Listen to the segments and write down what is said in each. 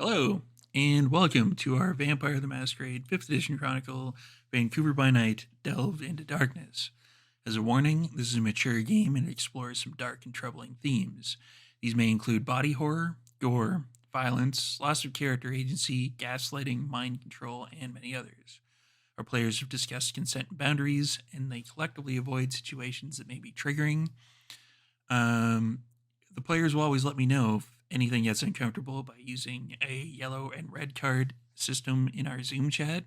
Hello, and welcome to our Vampire the Masquerade 5th Edition Chronicle Vancouver by Night Delve into Darkness. As a warning, this is a mature game and it explores some dark and troubling themes. These may include body horror, gore, violence, loss of character agency, gaslighting, mind control, and many others. Our players have discussed consent and boundaries, and they collectively avoid situations that may be triggering. Um, the players will always let me know if anything gets uncomfortable by using a yellow and red card system in our Zoom chat.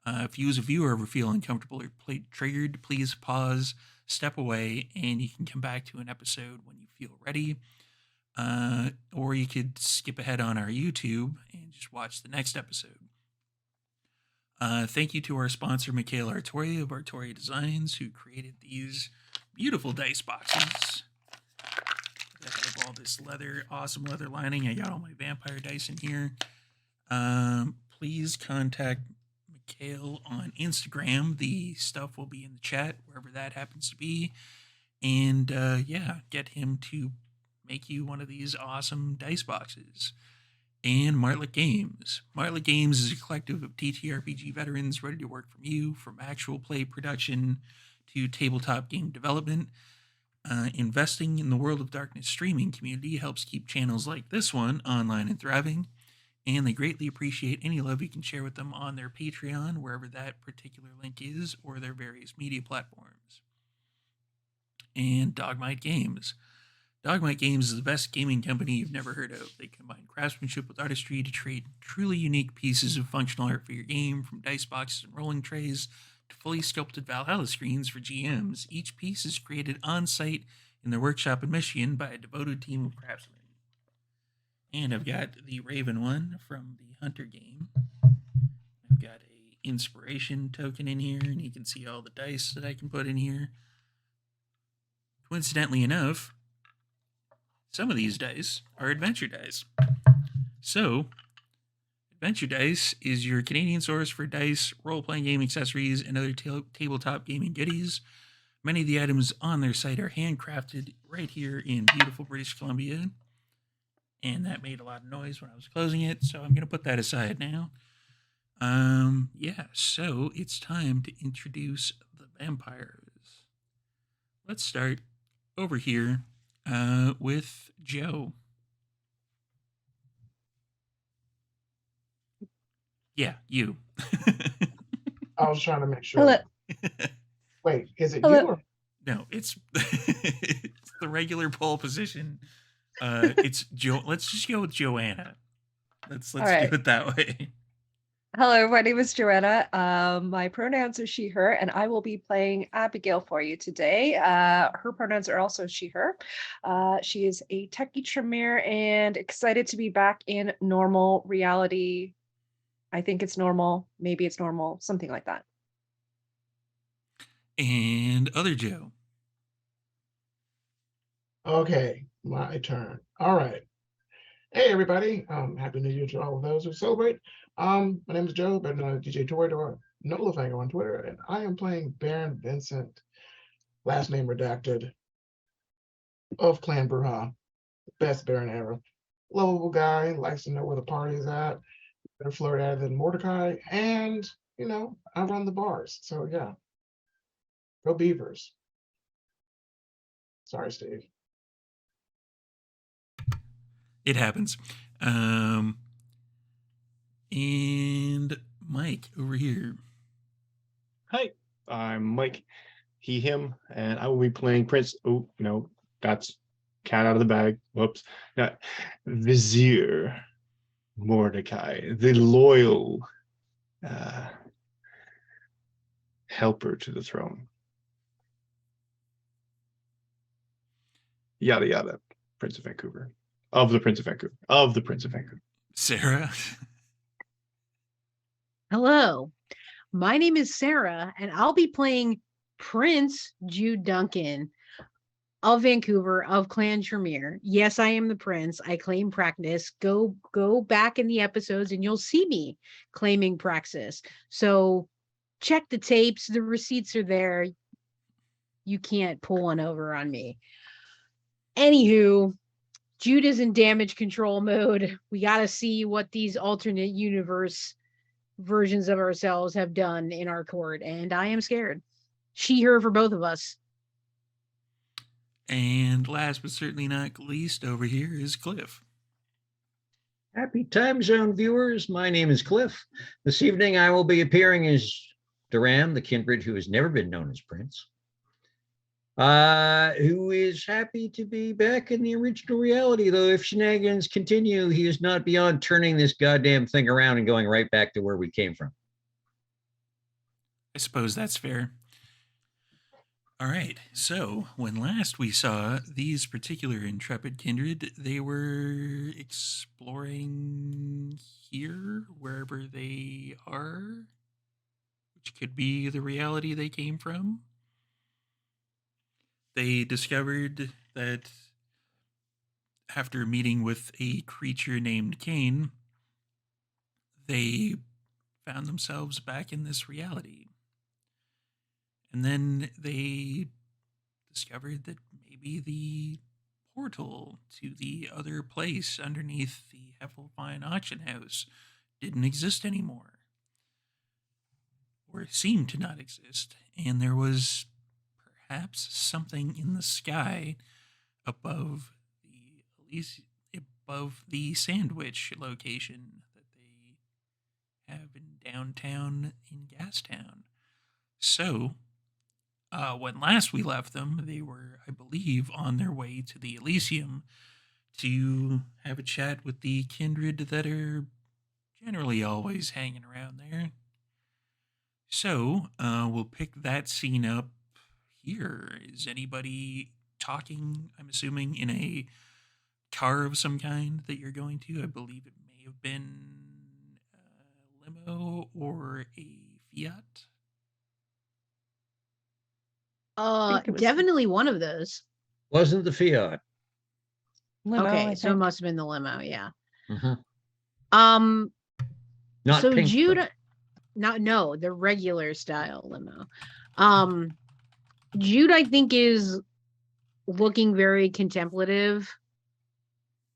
If you as a viewer ever feel uncomfortable or triggered, please pause, step away, and you can come back to an episode when you feel ready. Or you could skip ahead on our YouTube and just watch the next episode. Thank you to our sponsor, Mikhail Artoria of Artoria Designs, who created these beautiful dice boxes. I have all this awesome leather lining. I got all my vampire dice in here. Please contact Mikhail on Instagram. The stuff will be in the chat, wherever that happens to be. And get him to make you one of these awesome dice boxes. And Martlet Games. Martlet Games is a collective of TTRPG veterans ready to work for you, from actual play production to tabletop game development. Investing in the World of Darkness streaming community helps keep channels like this one online and thriving, and they greatly appreciate any love you can share with them on their Patreon, wherever that particular link is, or their various media platforms. And Dogmite Games. Dogmite Games is the best gaming company you've never heard of. They combine craftsmanship with artistry to create truly unique pieces of functional art for your game, from dice boxes and rolling trays to fully sculpted Valhalla screens for GMs. Each piece is created on-site in their workshop in Michigan by a devoted team of craftsmen. And I've got the Raven one from the Hunter game. I've got a inspiration token in here, and you can see all the dice that I can put in here. Coincidentally enough, some of these dice are adventure dice. So, Adventure Dice is your Canadian source for dice, role-playing game accessories, and other tabletop gaming goodies. Many of the items on their site are handcrafted right here in beautiful British Columbia. And that made a lot of noise when I was closing it, so I'm going to put that aside now. So it's time to introduce the vampires. Let's start over here with Joe. Yeah, you. I was trying to make sure. Hello. Wait, is it Hello. you or? No, it's it's the regular pole position. It's Joe. Let's just go with Joanna. Let's do it that way. Hello, my name is Joanna. My pronouns are she, her, and I will be playing Abigail for you today. Her pronouns are also she, her. She is a techie Tremere and excited to be back in normal reality. I think it's normal. Maybe it's normal. Something like that. And other Joe. Okay, my turn. All right. Hey, everybody. Happy New Year to all of those who celebrate. My name is Joe, better known as DJ Torador, Nolafanger on Twitter, and I am playing Baron Vincent, last name redacted, of Clan Bruja, best Baron ever. Lovable guy, likes to know where the party is at, better flirt at it than Mordecai, and, I run the bars. So, yeah. Go Beavers. Sorry, Steve. It happens. And Mike over here. Hi, I'm Mike, he, him, and I will be playing Prince. Oh, no, that's cat out of the bag. Whoops. No, Vizier Mordecai, the loyal helper to the throne. Yada, yada. Prince of Vancouver. Of the Prince of Vancouver. Of the Prince of Vancouver. Sarah. Hello, my name is Sara, and I'll be playing Prince Jude Duncan of Vancouver of Clan Tremere. Yes, I am the prince. I claim Praxis. Go back in the episodes and you'll see me claiming Praxis. So check the tapes. The receipts are there. You can't pull one over on me. Anywho, Jude is in damage control mode. We got to see what these alternate universe versions of ourselves have done in our court, and I am scared. She, her for both of us. And last but certainly not least, over here is Cliff. Happy time zone viewers. My name is Cliff. This evening I will be appearing as Duran, the kindred who has never been known as Prince, who is happy to be back in the original reality, though if shenanigans continue, he is not beyond turning this goddamn thing around and going right back to where we came from. I suppose that's fair. All right, so when last we saw these particular intrepid kindred, they were exploring here, wherever they are, which could be the reality they came from. They discovered that after meeting with a creature named Cain, they found themselves back in this reality. And then they discovered that maybe the portal to the other place underneath the Heffelfine auction house didn't exist anymore, or seemed to not exist, and there was perhaps something in the sky above the Sandwich location that they have in downtown in Gastown. So, when last we left them, they were, I believe, on their way to the Elysium to have a chat with the kindred that are generally always hanging around there. So, we'll pick that scene up here. Is anybody talking, I'm assuming, in a car of some kind that you're going to? I believe it may have been a limo or a Fiat. think it was- Definitely one of those. Wasn't the Fiat. Limo, Okay, I so it think. must have been the limo, yeah. Mhm. Um, Not so pink. Jude, though. no, the regular style limo. Jude, I think, is looking very contemplative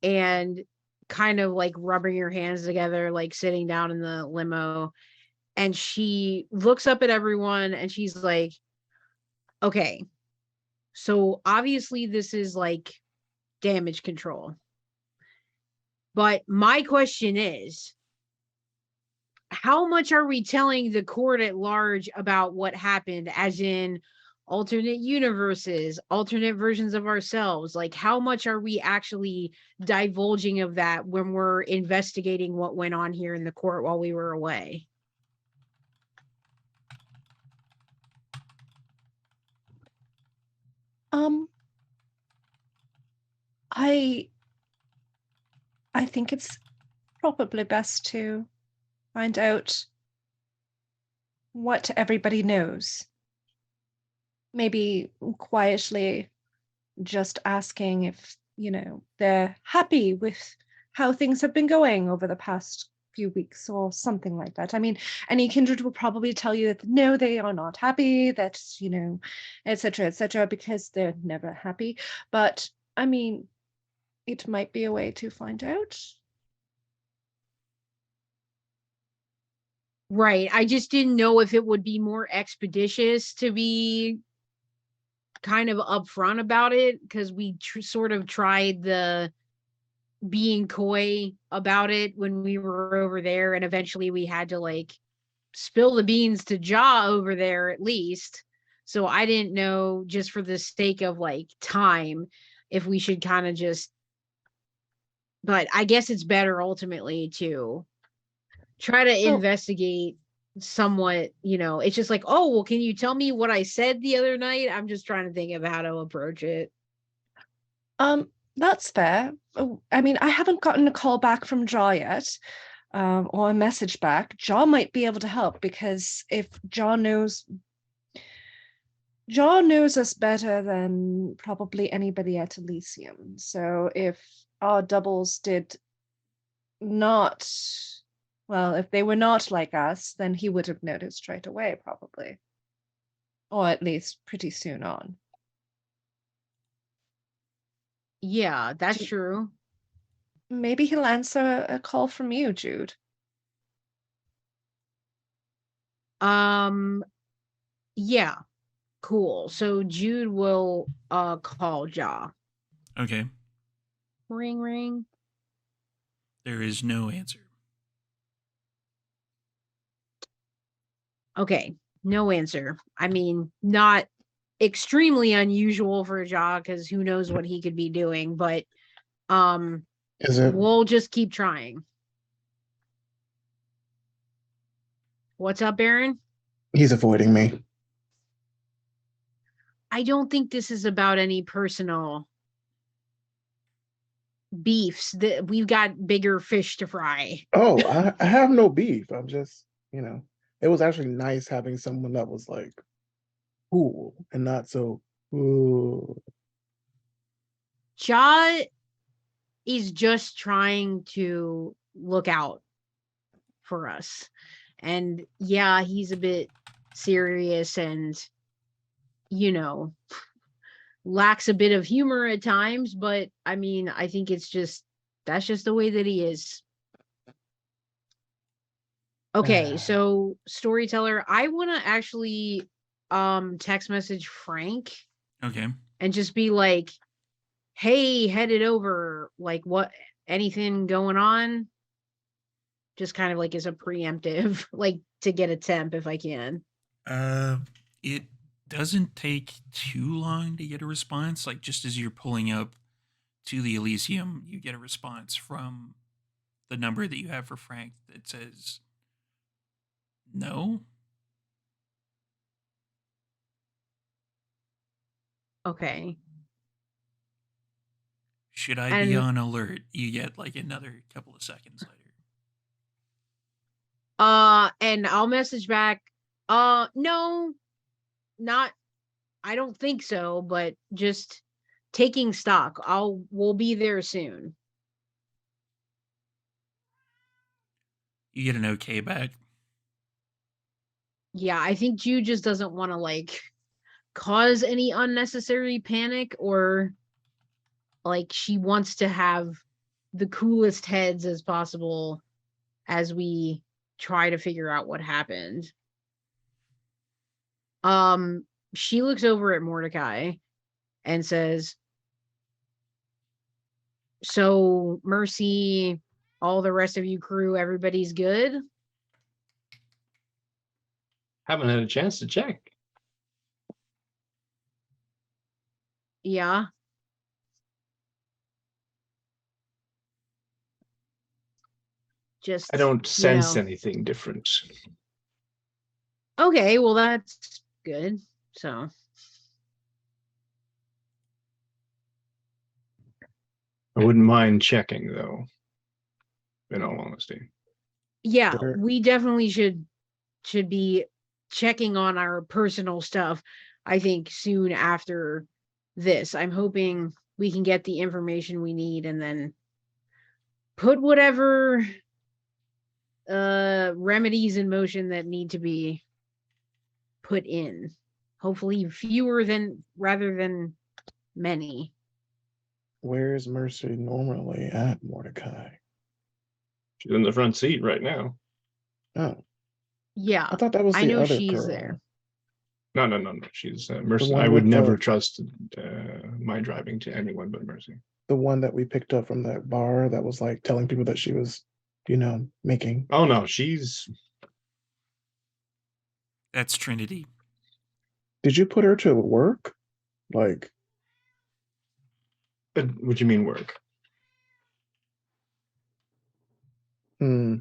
and kind of like rubbing her hands together, like sitting down in the limo. And she looks up at everyone and she's like, okay, so obviously this is like damage control. But my question is, how much are we telling the court at large about what happened, as in alternate universes, alternate versions of ourselves? Like, how much are we actually divulging of that when we're investigating what went on here in the court while we were away? Um, I think it's probably best to find out what everybody knows. Maybe quietly just asking if, they're happy with how things have been going over the past few weeks or something like that. I mean, any kindred will probably tell you that no, they are not happy, that, etc., because they're never happy. But I mean, it might be a way to find out. Right. I just didn't know if it would be more expeditious to be kind of upfront about it, because we sort of tried the being coy about it when we were over there, and eventually we had to like spill the beans to Jaw over there at least. So I didn't know, just for the sake of like time, if we should kind of just, but I guess it's better ultimately to try to So- investigate somewhat. It's just like, oh, well, can you tell me what I said the other night? I'm just trying to think of how to approach it. That's fair. Oh, I mean, I haven't gotten a call back from Jaw yet, or a message back. Jaw might be able to help, because if Jaw knows us better than probably anybody at Elysium. So if our doubles did not, well, if they were not like us, then he would have noticed straight away, probably. Or at least pretty soon on. Yeah, that's Do- true. Maybe he'll answer a call from you, Jude. Yeah, cool. So Jude will call Ja. Okay. Ring ring. There is no answer. Okay, no answer. I mean, not extremely unusual for Ja, because who knows what he could be doing, but Is it? we'll just keep trying. What's up, Aaron? He's avoiding me. I don't think this is about any personal beefs. That we've got bigger fish to fry. Oh, I have no beef. I'm just, it was actually nice having someone that was like cool and not so. Ooh. Ja is just trying to look out for us. And yeah, he's a bit serious and, lacks a bit of humor at times, but I mean, I think that's just the way that he is. Okay, so storyteller, I want to actually text message Frank Okay. and just be like, hey, headed over, like what, anything going on? Just kind of like as a preemptive, like to get a temp if I can. It doesn't take too long to get a response. Like just as you're pulling up to the Elysium, you get a response from the number that you have for Frank that says no. Okay. Should I be And on alert? You get like another couple of seconds later. and I'll message back, no, not, I don't think so, but just taking stock. We'll be there soon. You get an okay back. Yeah, I think Jude just doesn't want to like cause any unnecessary panic, or like she wants to have the coolest heads as possible as we try to figure out what happened. She looks over at Mordecai and says, so Mercy, all the rest of you crew, everybody's good? Haven't had a chance to check. Yeah. Just I don't sense anything different. Okay, well that's good. So I wouldn't mind checking though, in all honesty. yeah, Sure. we definitely should be checking on our personal stuff, I think, soon after this. I'm hoping we can get the information we need and then put whatever remedies in motion that need to be put in. Hopefully fewer than rather than many. Where's Mercy normally at, Mordecai? She's in the front seat right now. Oh, Yeah, I thought that was I the know other she's girl. there. No. She's Mercy. one I would with never the- trust my driving to anyone but Mercy. The one that we picked up from that bar that was like telling people that she was, making. Oh no, she's That's Trinity. Did you put her to work? Like, what do you mean work? hmm.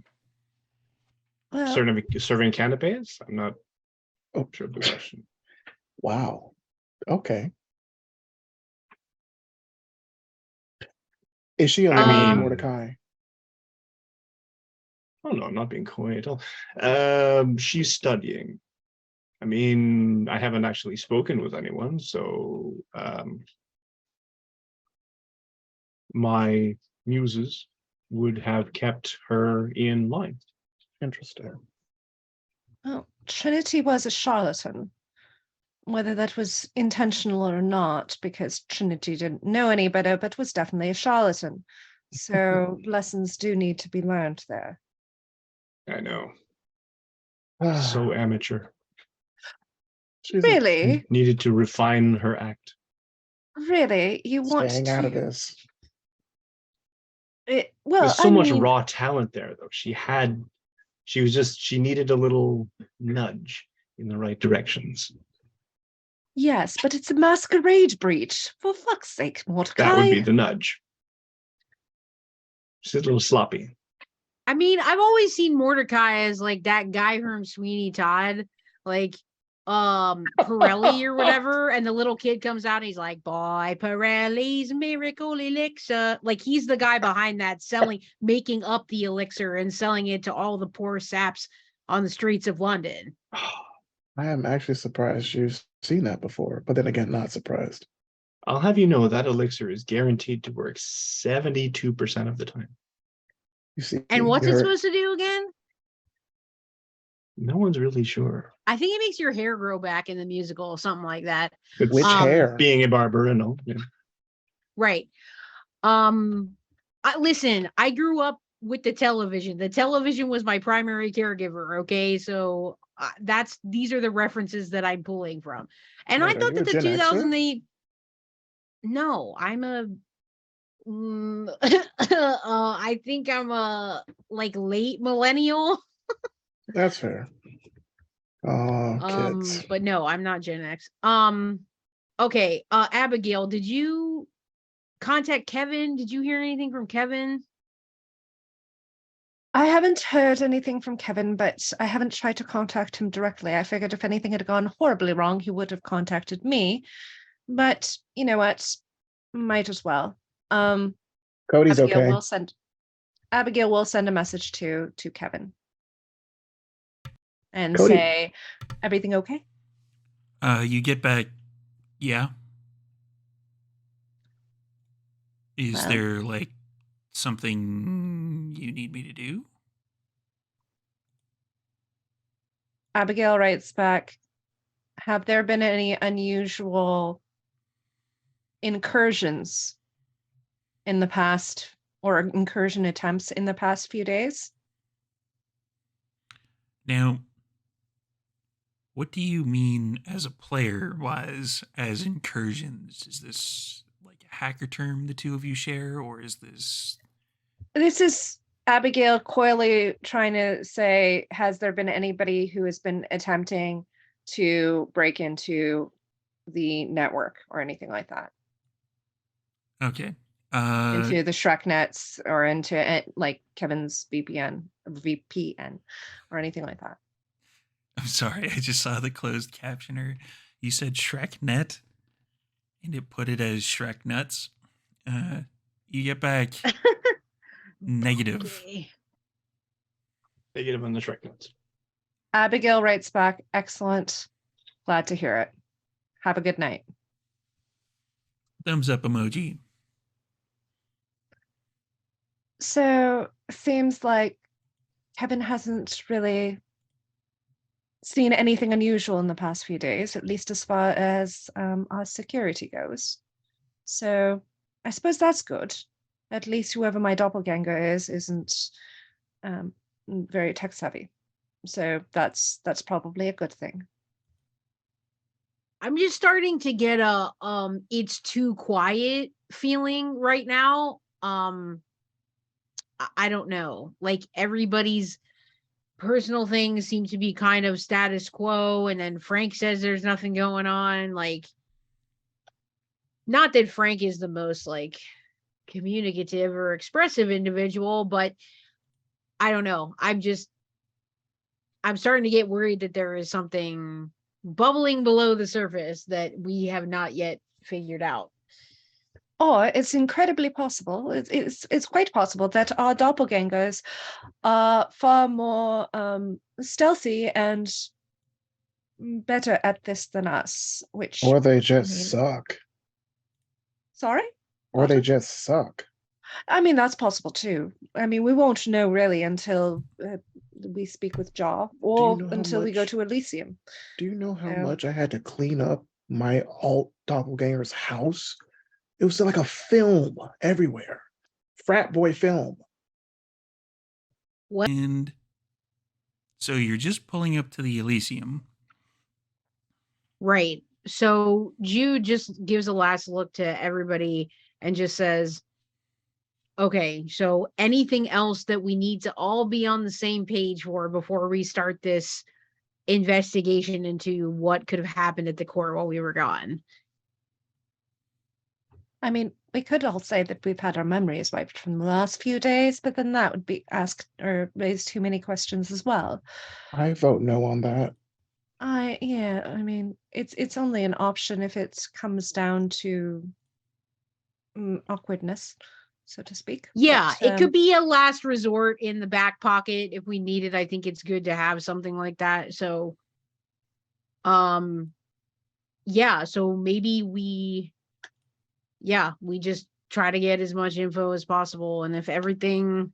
Well, Serving canapes? I'm not Oh, sure of the question. wow. Okay. Is she I alive, mean- Mordecai? Oh no, I'm not being coy at all. She's studying. I mean, I haven't actually spoken with anyone, so my muses would have kept her in line. Interesting. oh, Trinity was a charlatan. whether that was intentional or not, because Trinity didn't know any better, but was definitely a charlatan. So lessons do need to be learned there. I know. Ah, So amateur. she's Really? Needed to refine her act. Really? You want staying out of to... this. well, There's so I much mean, raw talent there, though. She needed a little nudge in the right directions. yes, but it's a masquerade breach. For fuck's sake, Mordecai. That would be the nudge. She's a little sloppy. I mean, I've always seen Mordecai as like that guy from Sweeney Todd, like Pirelli or whatever, and the little kid comes out and he's like, boy, Pirelli's miracle elixir. Like he's the guy behind that making up the elixir and selling it to all the poor saps on the streets of London. I am actually surprised you've seen that before, but then again, not surprised. I'll have you know that elixir is guaranteed to work 72% of the time. You see, And what's you it heard- supposed to do again? No one's really sure. I think it makes your hair grow back in the musical or something like that. It's Which hair? being a barber and all. Yeah. Right. Listen, I grew up with the television. The television was my primary caregiver. Okay. So these are the references that I'm pulling from. And Wait, I are thought you that a the Gen Xer? 2008, no, I'm a, I think I'm a like late millennial. That's fair. Oh, kids. But no, I'm not Gen X. Okay. Abigail, did you contact Kevin? Did you hear anything from Kevin? I haven't heard anything from Kevin, but I haven't tried to contact him directly. I figured if anything had gone horribly wrong, he would have contacted me. But you know what? Might as well. Cody's Abigail okay. will send a message to Kevin and Cody. say, everything okay? You get back. Yeah. Is Well. there like something you need me to do? Abigail writes back, have there been any unusual incursions in the past or incursion attempts in the past few days? Now, what do you mean as a player wise as incursions? Is this like a hacker term the two of you share, or is this This is Abigail coyly trying to say, has there been anybody who has been attempting to break into the network or anything like that? okay? Into the Shrek nets or into like Kevin's VPN or anything like that. I'm sorry, I just saw the closed captioner. You said Shrek net, and it put it as Shrek nuts. You get back negative. Okay. Negative on the Shrek notes. Abigail writes back, excellent. Glad to hear it. Have a good night. Thumbs up emoji. So seems like Kevin hasn't really seen anything unusual in the past few days, at least as far as our security goes. So I suppose that's good. At least whoever my doppelganger isn't very tech savvy. So that's probably a good thing. I'm just starting to get a it's too quiet feeling right now. I don't know. Like everybody's personal things seem to be kind of status quo, and then Frank says there's nothing going on. Like, not that Frank is the most like communicative or expressive individual, but I don't know. I'm starting to get worried that there is something bubbling below the surface that we have not yet figured out. Or it's incredibly possible, it's quite possible that our doppelgangers are far more stealthy and better at this than us, which... Or they just I mean- suck. Sorry? Or they Pardon? just suck. I mean, that's possible too. I mean, we won't know really until we speak with Jaw, or know how until we go much- to Elysium. Do you know how Oh. much I had to clean up my alt doppelganger's house? It was like a film everywhere. Frat boy film. And so you're just pulling up to the Elysium. Right. So Jude just gives a last look to everybody and just says, okay, so anything else that we need to all be on the same page for before we start this investigation into what could have happened at the court while we were gone? I mean, we could all say that we've had our memories wiped from the last few days, but then that would be asked or raise too many questions as well. I vote no on that. Yeah, I mean, it's only an option if it comes down to awkwardness, so to speak. Yeah, But, it could be a last resort in the back pocket if we need it. I think it's good to have something like that. So, yeah, so maybe we just try to get as much info as possible. And if everything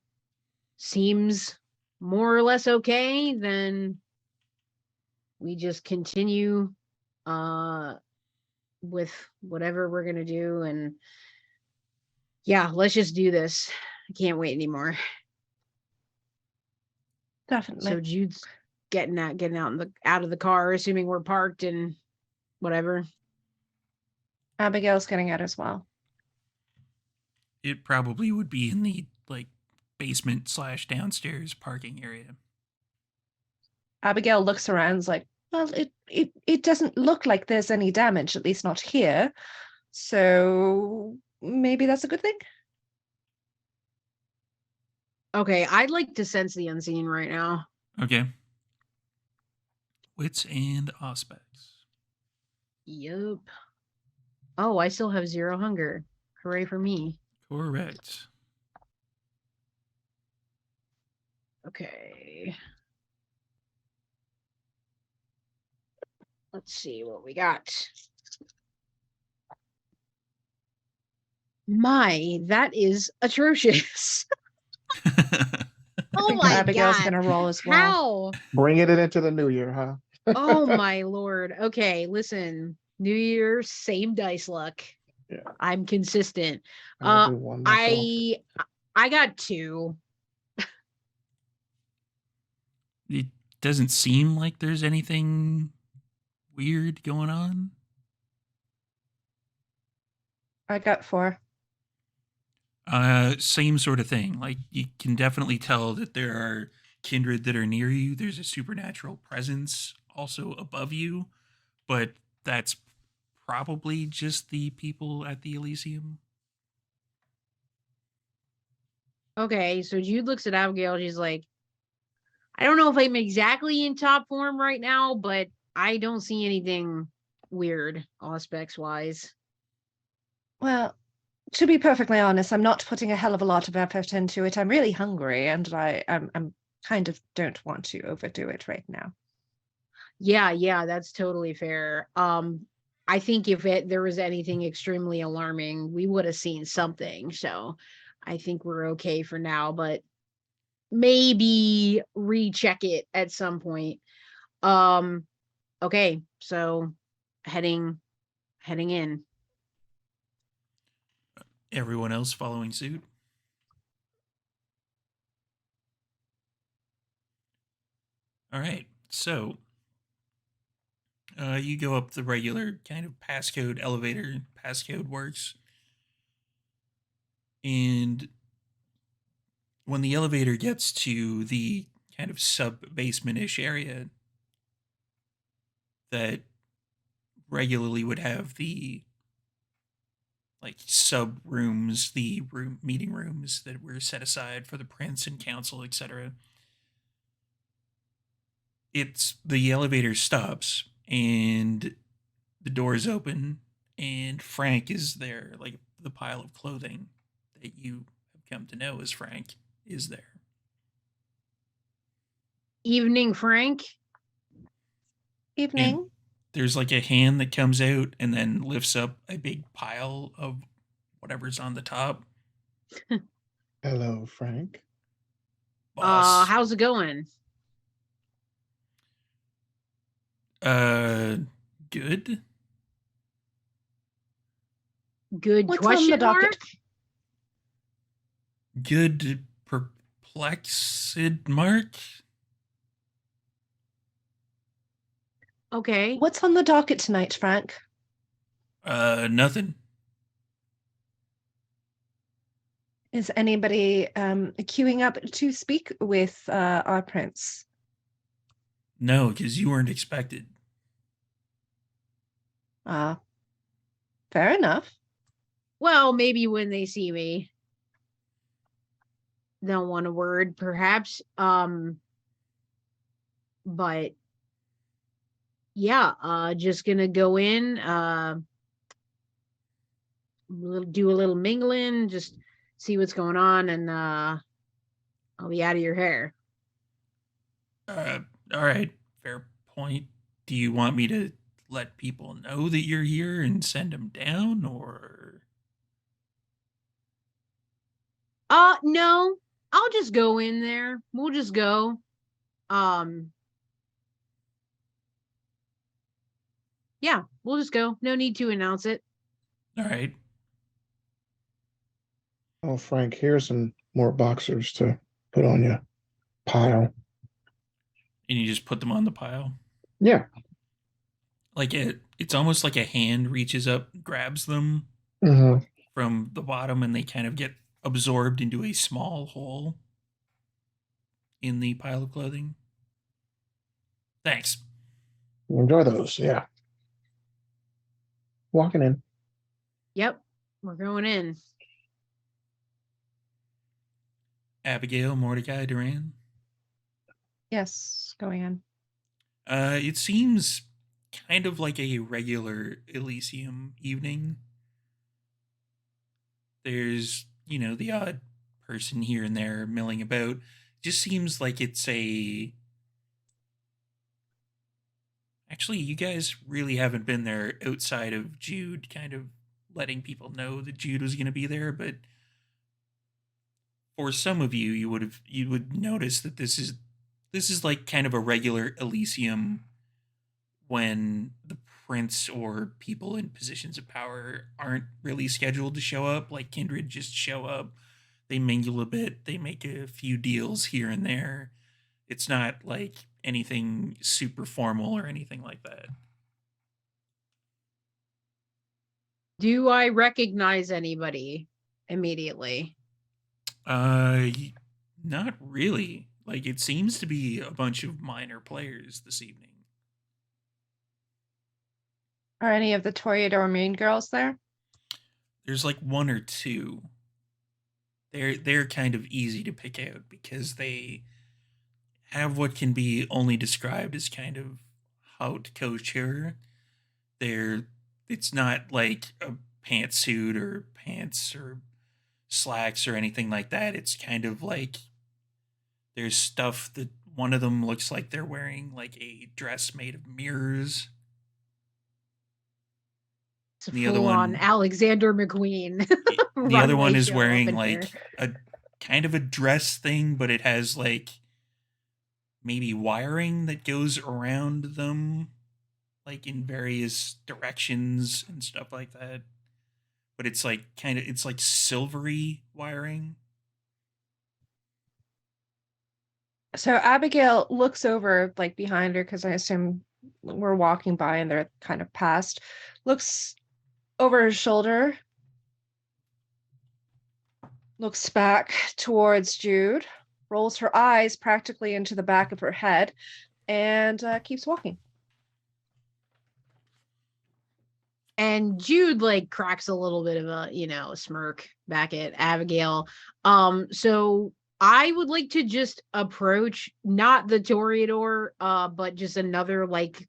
seems more or less okay, then we just continue with whatever we're gonna do. And yeah, let's just do this. I can't wait anymore. definitely. So Jude's getting out of the car, assuming we're parked and whatever. Abigail's getting out as well. It probably would be in the basement / downstairs parking area. Abigail looks around, like, well, it doesn't look like there's any damage, at least not here. So maybe that's a good thing. Okay, I'd like to sense the unseen right now. Okay. Wits and aspects. Yep. Oh, I still have 0 hunger. Hooray for me. Correct. Okay. Let's see what we got. My, that is atrocious. I Oh think my Abigail's god. gonna roll as well. How? Bringing it into the new year, huh? Oh my lord. Okay, listen. New Year, same dice luck. Yeah. I'm consistent. I'll do one myself. I got 2. It doesn't seem like there's anything weird going on. I got 4. Same sort of thing. Like, you can definitely tell that there are kindred that are near you. There's a supernatural presence also above you, but that's probably just the people at the Elysium. Okay, so Jude looks at Abigail. She's like, I don't know if I'm exactly in top form right now, but I don't see anything weird aspects wise. Well, to be perfectly honest, I'm not putting a hell of a lot of effort into it. I'm really hungry, and I'm kind of don't want to overdo it right now. Yeah, that's totally fair. I think if there was anything extremely alarming, we would have seen something. So I think we're okay for now, but maybe recheck it at some point. Okay, so heading in. Everyone else following suit. All right, so you go up the regular kind of passcode elevator. Passcode works. And when the elevator gets to the kind of sub-basement-ish area that regularly would have the sub rooms, the meeting rooms that were set aside for the prince and council, etc. The elevator stops and the doors open and Frank is there, like the pile of clothing that you have come to know as Frank is there. Evening, Frank. Evening. And there's like a hand that comes out and then lifts up a big pile of whatever's on the top. Hello, Frank. Boss. How's it going? Good. Good What's on the question docket? mark? Good perplexed mark. Okay. What's on the docket tonight, Frank? Nothing. Is anybody queuing up to speak with our prince? No, because you weren't expected. Fair enough. Well, maybe when they see me, they'll want a word, perhaps. But yeah, just gonna go in, do a little mingling, just see what's going on, and I'll be out of your hair. All right. Fair point. Do you want me to let people know that you're here and send them down, or? No, I'll just go in there. We'll just go. Yeah, we'll just go. No need to announce it. All right. Oh, Frank, here's some more boxers to put on your pile. And you just put them on the pile. Yeah. Like it's almost like a hand reaches up, grabs them Mm-hmm. from the bottom, and they kind of get absorbed into a small hole in the pile of clothing. Thanks. Enjoy those. Yeah. Walking in. Yep, we're going in. Abigail, Mordecai, Duran. Yes, going in. It seems kind of like a regular Elysium evening. There's, the odd person here and there milling about. Just seems like it's a. Actually, you guys really haven't been there outside of Jude kind of letting people know that Jude was going to be there, but for some of you, you would notice that this is like kind of a regular Elysium when the prince or people in positions of power aren't really scheduled to show up. Like Kindred just show up, they mingle a bit, they make a few deals here and there. It's not like anything super formal or anything like that. Do I recognize anybody immediately? Not really. Like it seems to be a bunch of minor players this evening. Are any of the Toreador Marine girls there? There's like one or two. They're kind of easy to pick out because they have what can be only described as kind of haute couture. It's not like a pantsuit or pants or slacks or anything like that. It's kind of like there's stuff that one of them looks like they're wearing like a dress made of mirrors. It's a The other full-on one, Alexander McQueen. the other one runway is show up wearing in like here. a kind of a dress thing, but it has like maybe wiring that goes around them, like in various directions and stuff like that. But it's like it's like silvery wiring. So Abigail looks over like behind her because I assume we're walking by and they're kind of past. Looks over her shoulder. Looks back towards Jude. Rolls her eyes practically into the back of her head and keeps walking. And Jude like cracks a little bit of a smirk back at Abigail. So I would like to just approach not the Toreador, but just another like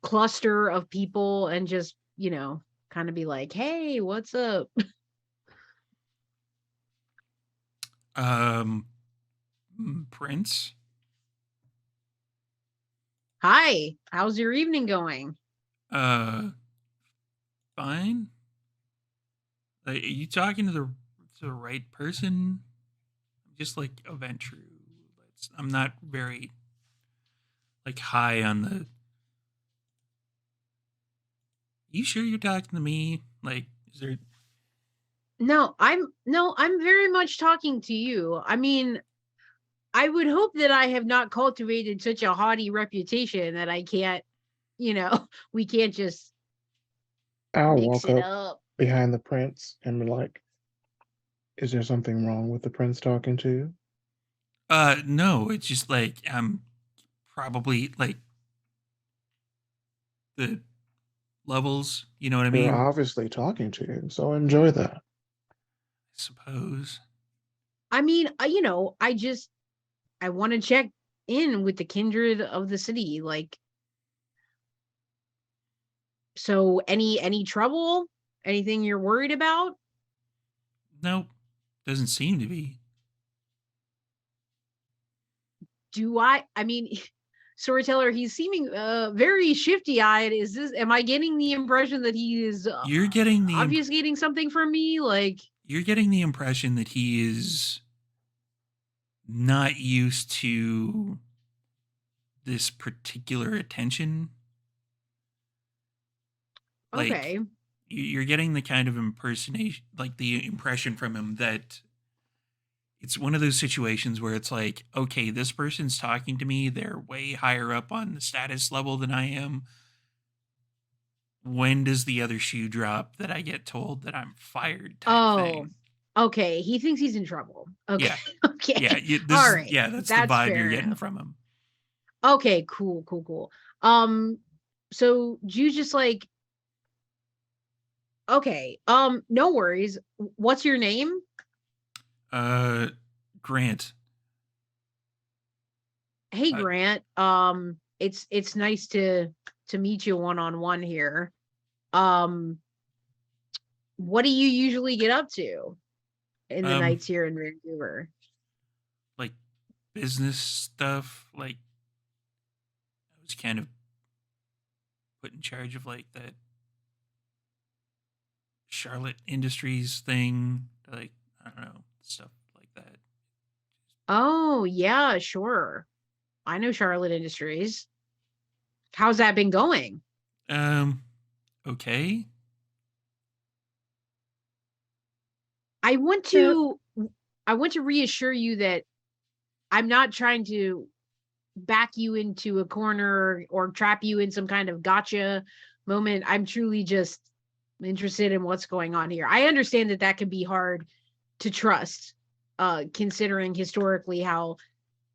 cluster of people and just kind of be like, hey, what's up? Prince. Hi, how's your evening going? Fine. Are you talking to the right person? I'm just like a venture. I'm not very like high on the You sure you're talking to me? Like, is there? No, I'm very much talking to you. I mean, I would hope that I have not cultivated such a haughty reputation that I can't, we can't just I'll mix walk it up up. behind the prince and be like, "Is there something wrong with the prince talking to you?" No. It's just like I'm probably like the levels. You know what I They're mean? obviously talking to you, so enjoy that. I suppose. I mean, I want to check in with the kindred of the city. Like, so any trouble? Anything you're worried about? Nope. Doesn't seem to be. I mean, storyteller, he's seeming very shifty-eyed. Am I getting the impression that he is You're getting the obfuscating something from me? Like, you're getting the impression that he is not used to this particular attention. Like, okay. you're getting the kind of impersonation, like the impression from him that it's one of those situations where it's like, okay, this person's talking to me. They're way higher up on the status level than I am. When does the other shoe drop that I get told that I'm fired type thing? Okay. He thinks he's in trouble. Okay. Yeah. Okay. Yeah. All right. That's the vibe you're fair getting enough. from him. Okay, cool. So you just like, okay, no worries. What's your name? Grant. Hey, Uh, Grant. It's nice to meet you one-on-one here. Um, what do you usually get up to in the um, nights here in Vancouver? like business stuff. Like, I was kind of put in charge of like that Charlotte Industries thing. Like, I don't know, stuff like that. Oh, yeah, sure. I know Charlotte Industries. How's that been going? Um, okay. I want So, to I want to reassure you that I'm not trying to back you into a corner or trap you in some kind of gotcha moment. I'm truly just interested in what's going on here. I understand that that can be hard to trust, considering historically how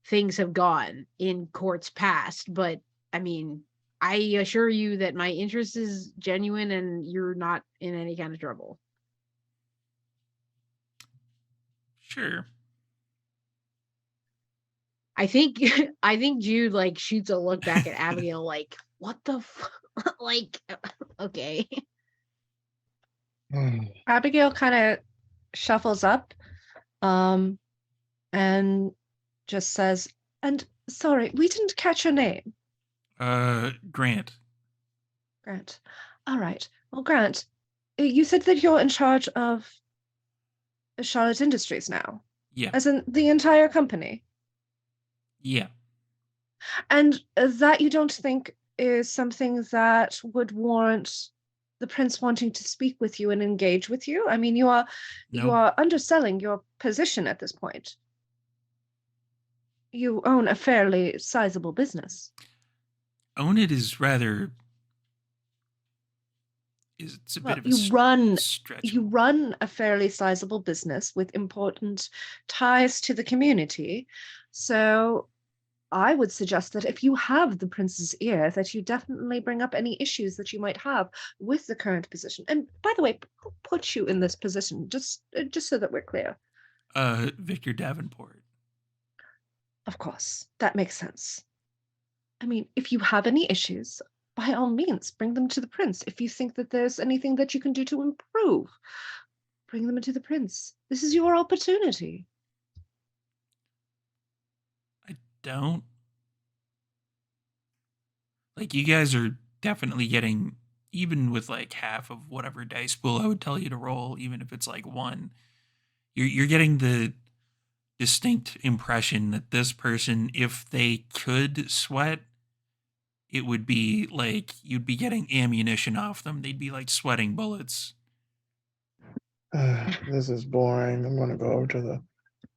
things have gone in courts past. But I mean, I assure you that my interest is genuine and you're not in any kind of trouble. Sure. I think Jude like shoots a look back at Abigail like, what the like okay. Abigail kind of shuffles up um, and just says, and sorry, we didn't catch your name. Grant. Grant. All right. Well, Grant, you said that you're in charge of Charlotte Industries now, Yeah. as in the entire company. Yeah. And that you don't think is something that would warrant the prince wanting to speak with you and engage with you? I mean, you Nope. are underselling your position at this point. You own a fairly sizable business. Own it is rather. It's a Well, bit of a stretch. you run a fairly sizable business with important ties to the community. So I would suggest that if you have the prince's ear, that you definitely bring up any issues that you might have with the current position. And by the way, who put you in this position? Just so that we're clear. Victor Davenport. Of course, that makes sense. I mean, if you have any issues, by all means, bring them to the prince. If you think that there's anything that you can do to improve, bring them to the prince. This is your opportunity. I don't. Like, you guys are definitely getting, even with like half of whatever dice pool I would tell you to roll, even if it's like one, you're getting the distinct impression that this person, if they could sweat, it would be like you'd be getting ammunition off them. They'd be like sweating bullets. This is boring. I'm gonna go over to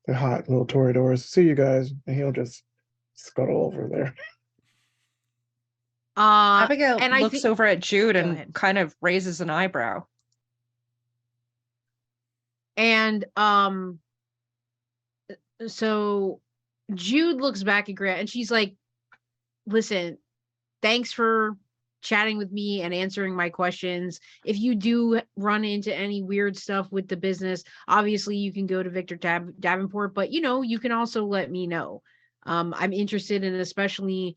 the hot little Toreadors. See you guys, and he'll just scuttle over there. Abigail and I looks think over at Jude Go and ahead. kind of raises an eyebrow. And so Jude looks back at Grant and she's like, listen, thanks for chatting with me and answering my questions. If you do run into any weird stuff with the business, obviously you can go to Victor Davenport, but you can also let me know. I'm interested in especially,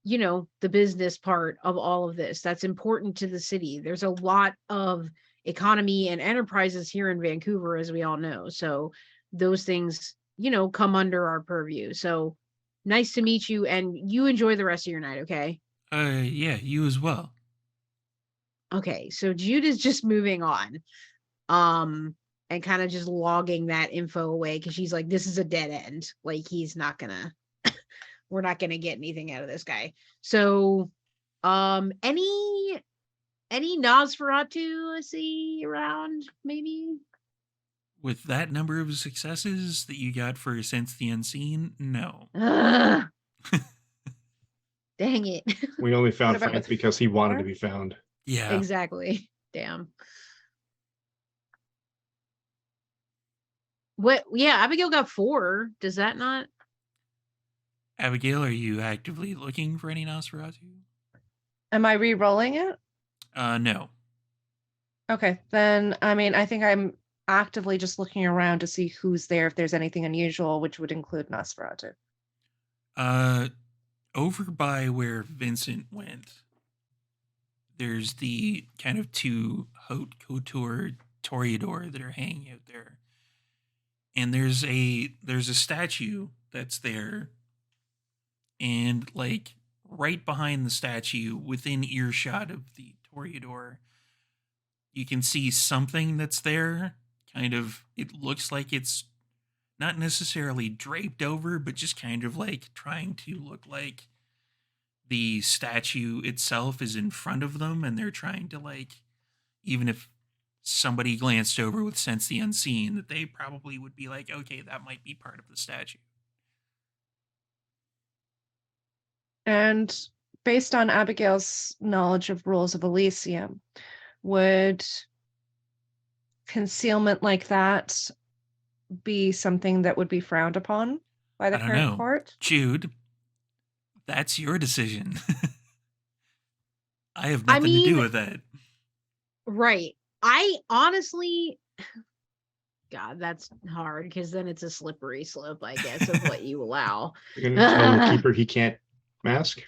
the business part of all of this. That's important to the city. There's a lot of economy and enterprises here in Vancouver, as we all know. So those things, come under our purview. So nice to meet you, and you enjoy the rest of your night, okay? Yeah, you as well. Okay, so Jude is just moving on. And kind of just logging that info away because she's like, this is a dead end. Like, we're not gonna get anything out of this guy. So any Nosferatu I see around, maybe? With that number of successes that you got for Sense the Unseen, no. Ugh. Dang it. We only found about France with because he wanted to 4? be found. Yeah. Exactly. Damn. What? Yeah, Abigail got 4. Does that not? Abigail, are you actively looking for any Nosferatu? Am I re-rolling it? No. Okay, then I think I'm actively just looking around to see who's there, if there's anything unusual, which would include Nosferatu. Over by where Vincent went, there's the kind of 2 haute couture toreador that are hanging out there. And there's a statue that's there, and like right behind the statue, within earshot of the toreador, you can see something that's there. Kind of, it looks like it's not necessarily draped over, but just kind of like trying to look like the statue itself is in front of them, and they're trying to, like, even if somebody glanced over with Sense the Unseen, that they probably would be like, okay, that might be part of the statue. And based on Abigail's knowledge of rules of Elysium, would concealment like that be something that would be frowned upon by the I don't current know. court? Jude, that's your decision. I have I nothing to do mean- with that. Right. I honestly, God, that's hard because then it's a slippery slope, I guess, of what you allow. You're gonna tell the keeper he can't mask?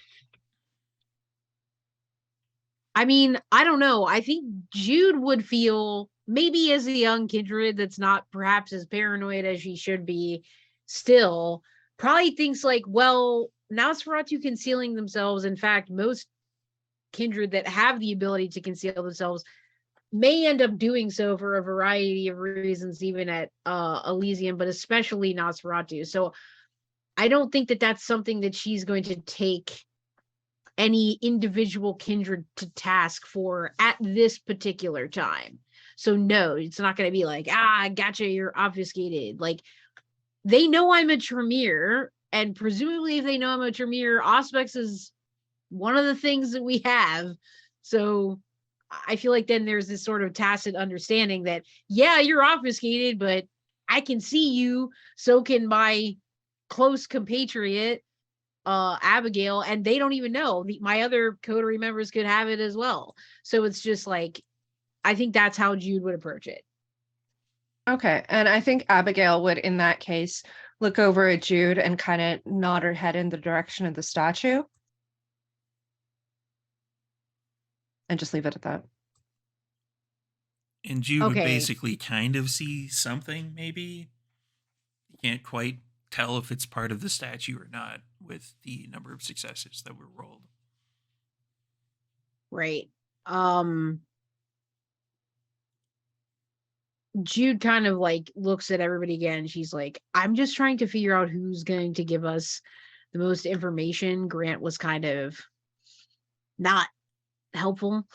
I mean, I don't know. I think Jude would feel, maybe as a young kindred that's not perhaps as paranoid as she should be, still probably thinks like, well, Nosferatu concealing themselves. In fact, most kindred that have the ability to conceal themselves may end up doing so for a variety of reasons, even at Elysium, but especially Nosferatu. So I don't think that that's something that she's going to take any individual kindred to task for at this particular time. So no, it's not going to be like, gotcha, you're obfuscated. Like, they know I'm a Tremere, and presumably if they know I'm a Tremere, Auspex is one of the things that we have. So I feel like then there's this sort of tacit understanding that, yeah, you're obfuscated, but I can see you, so can my close compatriot, Abigail, and they don't even know. My other coterie members could have it as well. So it's just like, I think that's how Jude would approach it. Okay, and I think Abigail would, in that case, look over at Jude and kind of nod her head in the direction of the statue. And just leave it at that. And Jude would Okay. basically kind of see something, maybe. You can't quite tell if it's part of the statue or not with the number of successes that were rolled. Right. Jude kind of like looks at everybody again. She's like, I'm just trying to figure out who's going to give us the most information. Grant was kind of not helpful.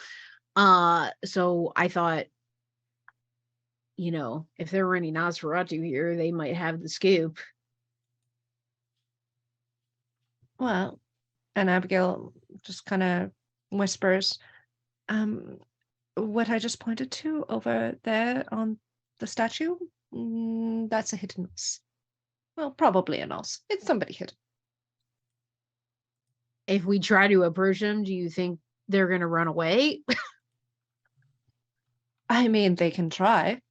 So I thought, if there were any Nosferatu here, they might have the scoop. Well, and Abigail just kind of whispers, what I just pointed to over there on the statue, that's a hidden mouse. Well, probably a mouse. It's somebody hidden. If we try to approach them, do you think they're going to run away? I mean, they can try.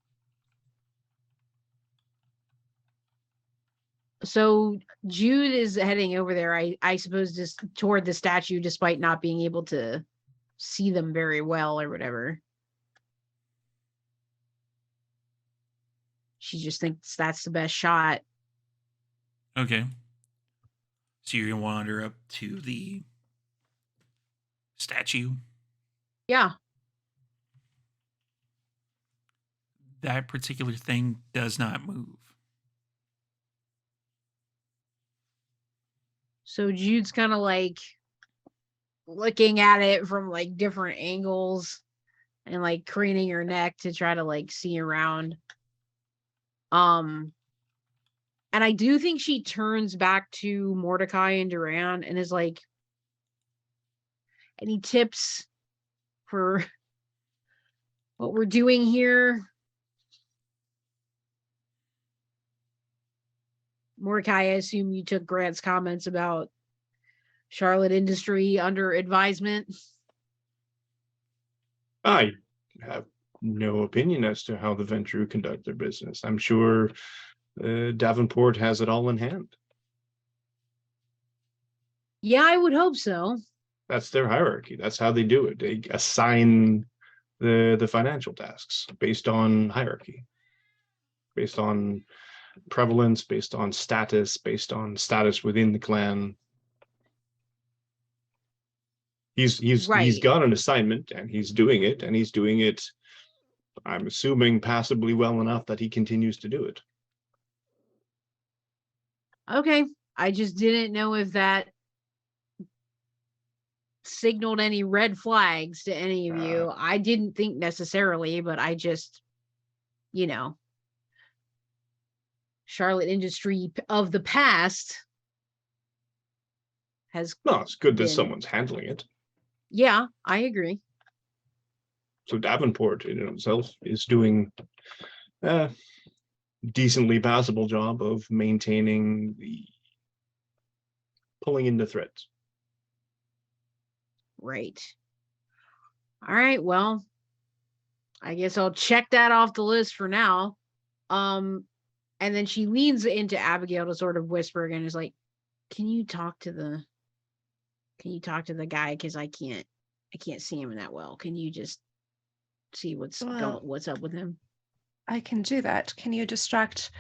So Jude is heading over there, I suppose, just toward the statue, despite not being able to see them very well or whatever. She just thinks that's the best shot. Okay. So you're gonna wander up to the statue. Yeah. That particular thing does not move. So Jude's kind of like looking at it from like different angles and like craning her neck to try to like see around. And I do think she turns back to Mordecai and Duran and is like, any tips for what we're doing here? Mordecai, I assume you took Grant's comments about Charlotte Industry under advisement. I have no opinion as to how the Ventrue conduct their business. I'm sure Davenport has it all in hand. Yeah, I would hope so. That's their hierarchy. That's how they do it. They assign the financial tasks based on hierarchy, based on prevalence, based on status within the clan. He's Right. got an assignment and he's doing it, I'm assuming, passably well enough that he continues to do it. Okay. I just didn't know if that signaled any red flags to any of you. I didn't think necessarily, but I just, Charlotte Industry of the past has. No, it's good that been- someone's handling it. Yeah, I agree. So Davenport in himself is doing a decently passable job of maintaining the pulling into threads. Right. All right. Well, I guess I'll check that off the list for now. And then she leans into Abigail to sort of whisper again, is like, can you talk to the guy? Because I can't see him that well. Can you just see what's up with him? I can do that. Can you distract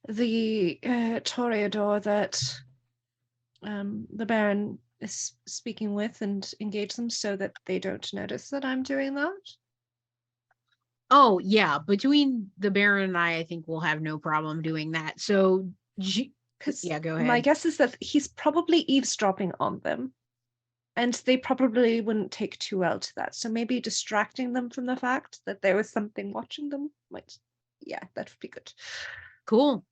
the Toreador that the Baron is speaking with and engage them so that they don't notice that I'm doing that? Oh, yeah. Between the Baron and I think we'll have no problem doing that. So, yeah, go ahead. My guess is that he's probably eavesdropping on them, and they probably wouldn't take too well to that. So maybe distracting them from the fact that there was something watching them might, yeah, that would be good. Cool.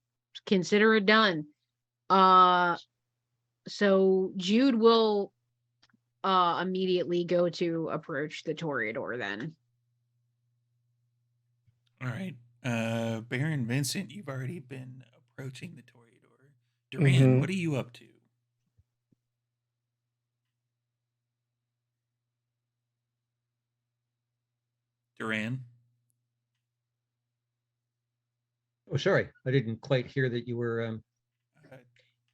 Consider it done. So Jude will immediately go to approach the Toreador then. All right. Baron Vincent, you've already been approaching the Toreador. Duran, what are you up to? Duran? Oh, sorry. I didn't quite hear that you were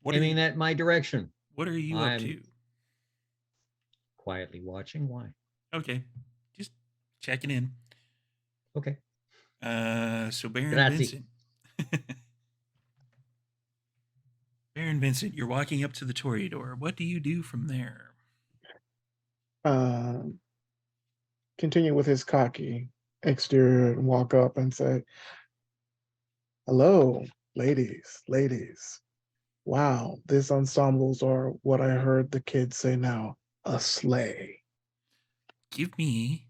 What are aiming you, at my direction. what are you I'm up to? Quietly watching. Why? Okay. Just checking in. Okay. So Baron Grazie. Vincent. Baron Vincent, you're walking up to the Toreador. What do you do from there? Continue with his cocky exterior and walk up and say, hello, ladies. Wow, these ensembles are what I heard the kids say now, a sleigh. give me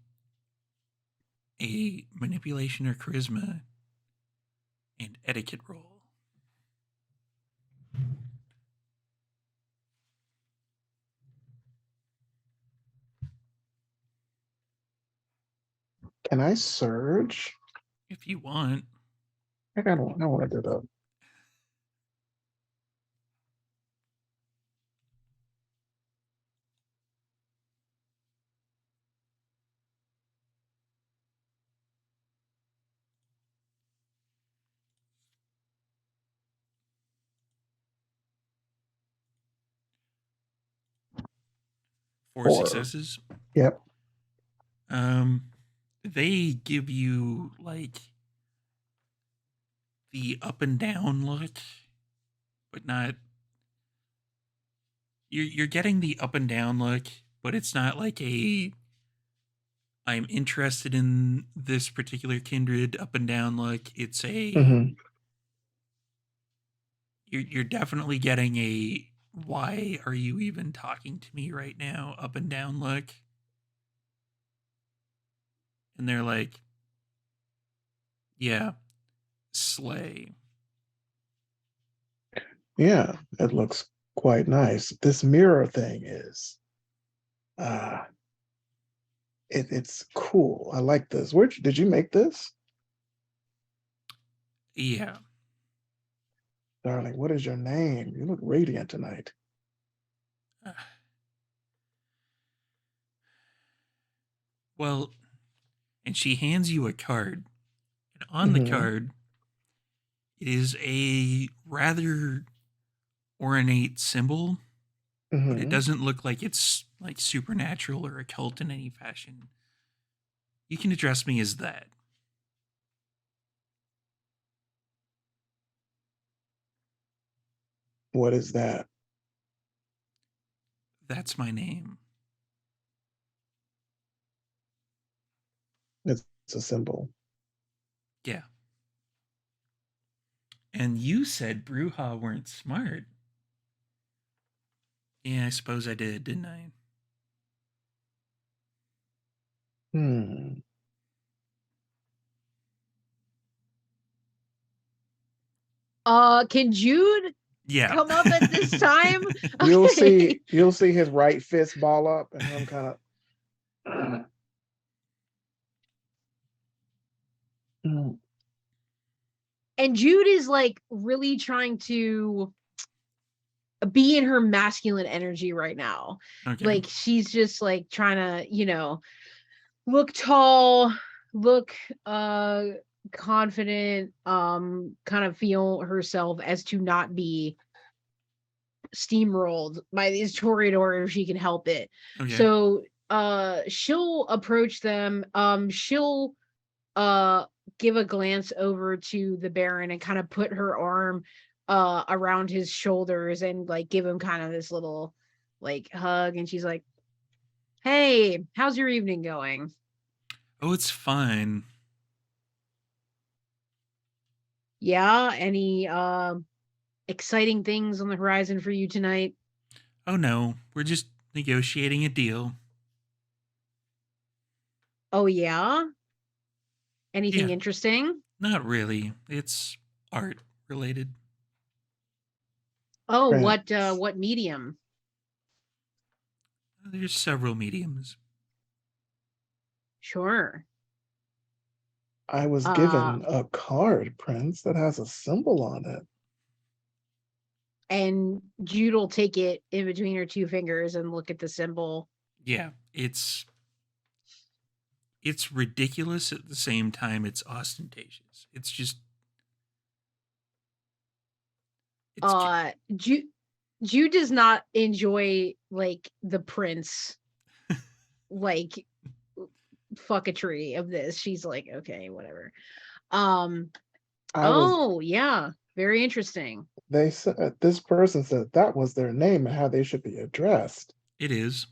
a manipulation or charisma and etiquette roll. Can I surge? If you want. I don't want to do that. Four 4. successes. Yep. They give you like the up and down look, but not. You're getting the up and down look, but it's not like a I'm interested in this particular kindred up and down look. It's a Mhm. you're definitely getting a why are you even talking to me right now up and down look. And they're like, yeah, slay. Yeah, it looks quite nice. This mirror thing is, it's cool. I like this. Where did you make this, Yeah. darling? What is your name? You look radiant tonight. Well, and she hands you a card. And on the Mhm. card, it is a rather ornate symbol, but it Mhm. doesn't look like it's like supernatural or occult in any fashion. You can address me as that. What is that? That's my name. It's a symbol. Yeah. And you said Bruja weren't smart. Yeah, I suppose I did, didn't I? Hmm. Can Jude Yeah. come up at this time? You'll Okay. see his right fist ball up and him kind of. And Jude is like really trying to be in her masculine energy right now. Okay. Like she's just like trying to, look tall, look confident, kind of feel herself as to not be steamrolled by these toreadors if she can help it. Okay. So she'll approach them. She'll give a glance over to the Baron and kind of put her arm around his shoulders and like give him kind of this little like hug, and she's like, hey, how's your evening going? Oh, it's fine. Yeah, any exciting things on the horizon for you tonight? Oh no, we're just negotiating a deal. Oh yeah, anything Yeah. interesting? Not really. It's art related. Oh, Prince. what medium? There's several mediums. Sure. I was Uh given a card, Prince, that has a symbol on it. and Jude will take it in between her two fingers and look at the symbol. Yeah, it's ridiculous at the same time it's ostentatious. It's just Jude does not enjoy like the prince like fucketry of this. She's like, okay, whatever. Um I was. oh yeah, very interesting. They said this person said that was their name and how they should be addressed. it is.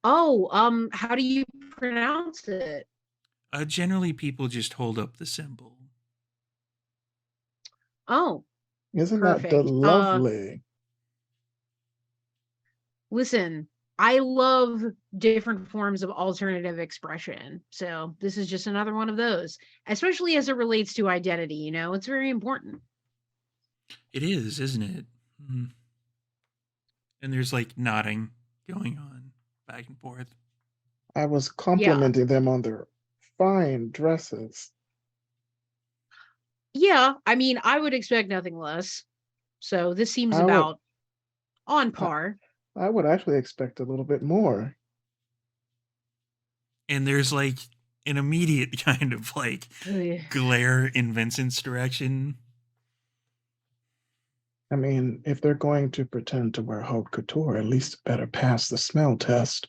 Oh, how do you pronounce it? Generally people just hold up the symbol. Oh, Isn't that perfect. lovely? Listen, I love different forms of alternative expression. So this is just another one of those, especially as it relates to identity. You know, it's very important. It is, isn't it? Mm. And there's like nodding going on back and forth. I was Yeah. complimenting them on their fine dresses. Yeah. I mean, I would expect nothing less. So this seems I would about on I, par. I would actually expect a little bit more. And there's like an immediate kind of like Ugh. glare in Vincent's direction. I mean, if they're going to pretend to wear haute couture, at least better pass the smell test.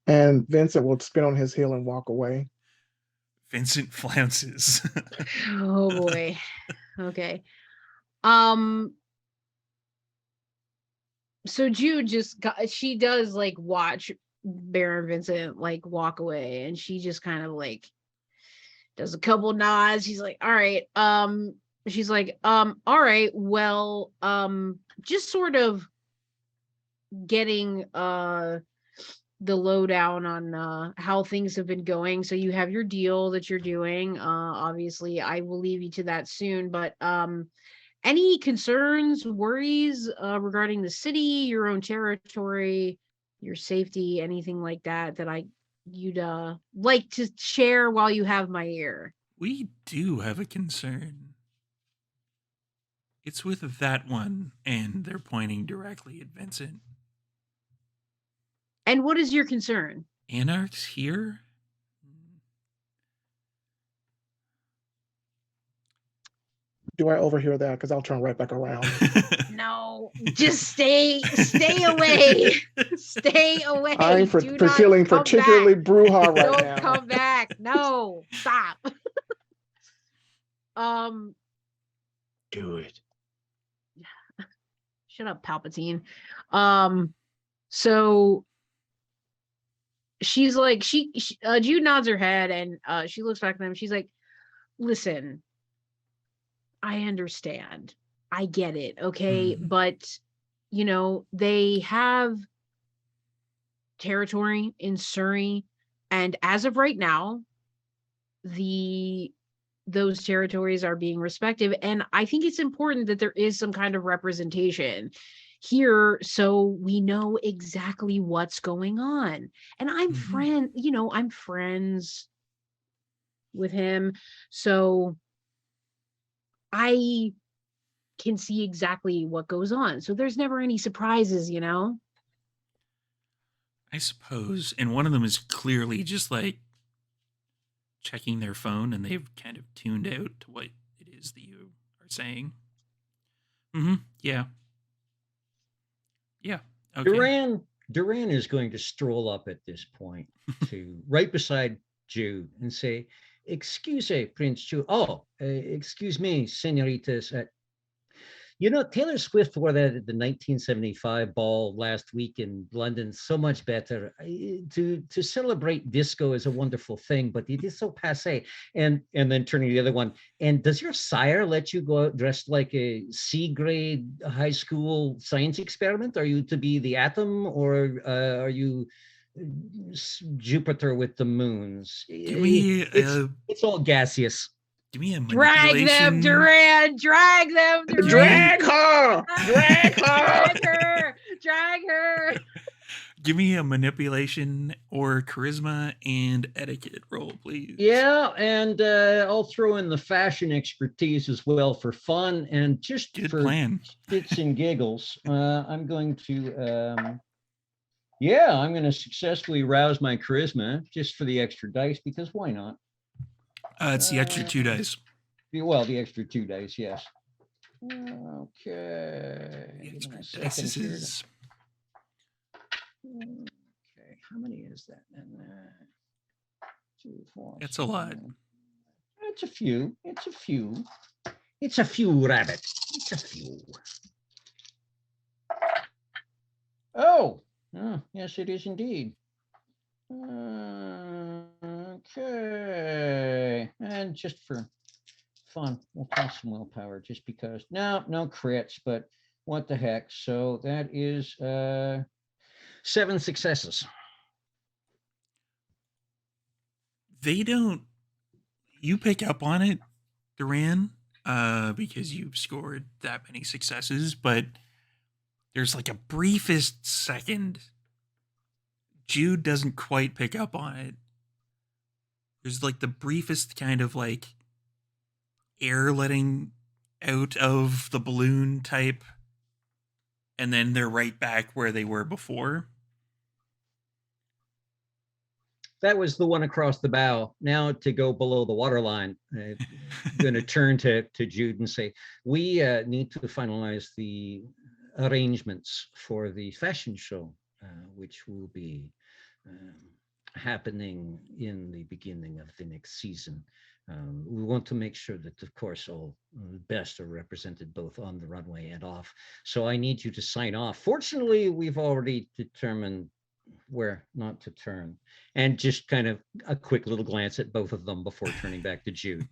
And Vincent will spin on his heel and walk away. Vincent flounces. Oh boy. Okay. Um so Jude just got, she does like watch Baron Vincent like walk away, and she just kind of like does a couple nods. She's like, all right. She's like, all right, well, just sort of getting the lowdown on how things have been going. So you have your deal that you're doing. Obviously, I will leave you to that soon, but any concerns, worries regarding the city, your own territory, your safety, anything like that that you'd like to share while you have my ear? We do have a concern. It's with that one, and they're pointing directly at Vincent. And what is your concern? Anarchs here? Do I overhear that? Because I'll turn right back around. No, just stay away. Stay away. I'm Do not feeling come particularly back. brouhaha right Don't now. come back. No, stop. Um, Do it. shut up, Palpatine. So she's like, Jude nods her head, and she looks back at them. She's like, listen, I understand. I get it. Okay. Mhm. But, you know, they have territory in Surrey. And as of right now, those territories are being respected. And I think it's important that there is some kind of representation here so we know exactly what's going on. And Mhm. I'm friends with him. So I can see exactly what goes on. So there's never any surprises, you know? I suppose. And one of them is clearly just like checking their phone, and they've kind of tuned out to what it is that you are saying. Mm-hmm. Yeah. Yeah. Okay. Duran is going to stroll up at this point to right beside Jude and say, "Excuse me, Prince Jude. Oh, excuse me, senoritas. You know, Taylor Swift wore that at the 1975 ball last week in London. So much better. To celebrate disco is a wonderful thing, but it is so passé." And then turning to the other one. And does your sire let you go out dressed like a C grade high school science experiment? Are you to be the atom, or are you Jupiter with the moons? Give me It's all gaseous. a Drag them, manipulation. Duran! Drag them, Give me Drag Duran! her! Drag her! Drag her! Drag her! give me a manipulation or charisma and etiquette roll, please. Yeah, and I'll throw in the fashion expertise as well for fun and just Good for plan. shits and giggles. I'm going to successfully rouse my charisma just for the extra dice, because why not? It's the extra 2 dice. Well, the extra 2 dice, yes. Okay. The Give me extra a second here. dice. Okay, how many is that? 2, 4. It's a lot. It's a few. It's a few, rabbit. It's a few. Oh, yes, it is indeed. Okay, and just for fun, we'll toss some willpower just because. No crits, but what the heck. So that is 7 successes. They don't. You pick up on it, Duran, because you've scored that many successes, but there's like a briefest second. Jude doesn't quite pick up on it. There's like the briefest kind of like air letting out of the balloon type, and then they're right back where they were before. That was the one across the bow. Now to go below the waterline, I'm going to turn to Jude and say, we need to finalize the arrangements for the fashion show, which will be happening in the beginning of the next season. We want to make sure that, of course, all the best are represented both on the runway and off. So I need you to sign off. Fortunately, we've already determined where not to turn, and just kind of a quick little glance at both of them before turning back to Jude.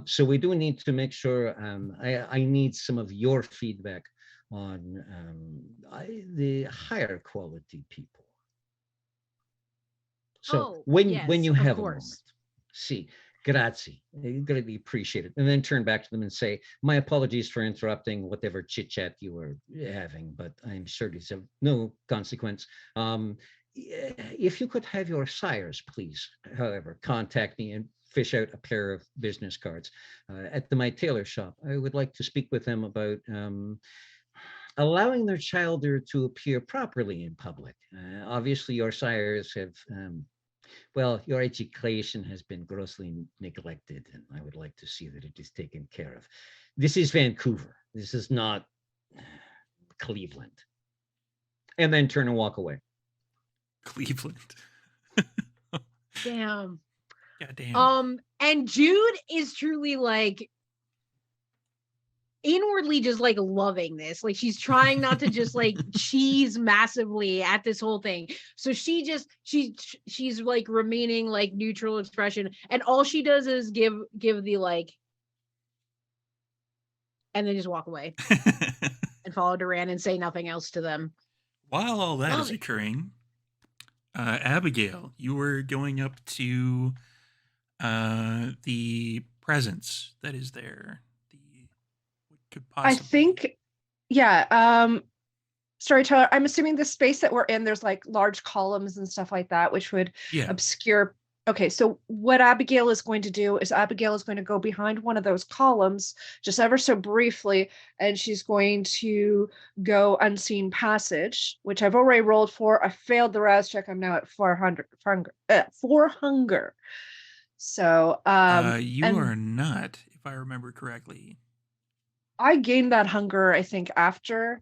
So we do need to make sure, I need some of your feedback on the higher quality people. So when you of have course. a moment, see, grazie, greatly appreciated. And then turn back to them and say, my apologies for interrupting whatever chit chat you were having, but I'm sure it's of no consequence. If you could have your sires, please, however, contact me and fish out a pair of business cards at my tailor shop. I would like to speak with them about allowing their child to appear properly in public. Obviously, your sires have well, your education has been grossly neglected, and I would like to see that it is taken care of. This is Vancouver. This is not Cleveland. And then turn and walk away. Cleveland. Damn. Goddamn. And Jude is truly like inwardly just like loving this. Like she's trying not to just like cheese massively at this whole thing. So she's like remaining like neutral expression, and all she does is give the like, and then just walk away and follow Duran and say nothing else to them. While all that is Love it. occurring, Abigail, you were going up to the presence that is there. What could possibly? I think, yeah. Storyteller, I'm assuming the space that we're in, there's like large columns and stuff like that, which would Yeah. obscure. Okay, so what Abigail is going to do is Abigail is going to go behind one of those columns just ever so briefly, and she's going to go unseen passage, which I've already rolled for. I failed the rouse check. I'm now at 400 for hunger. So You and are not, if I remember correctly. I gained that hunger, I think, after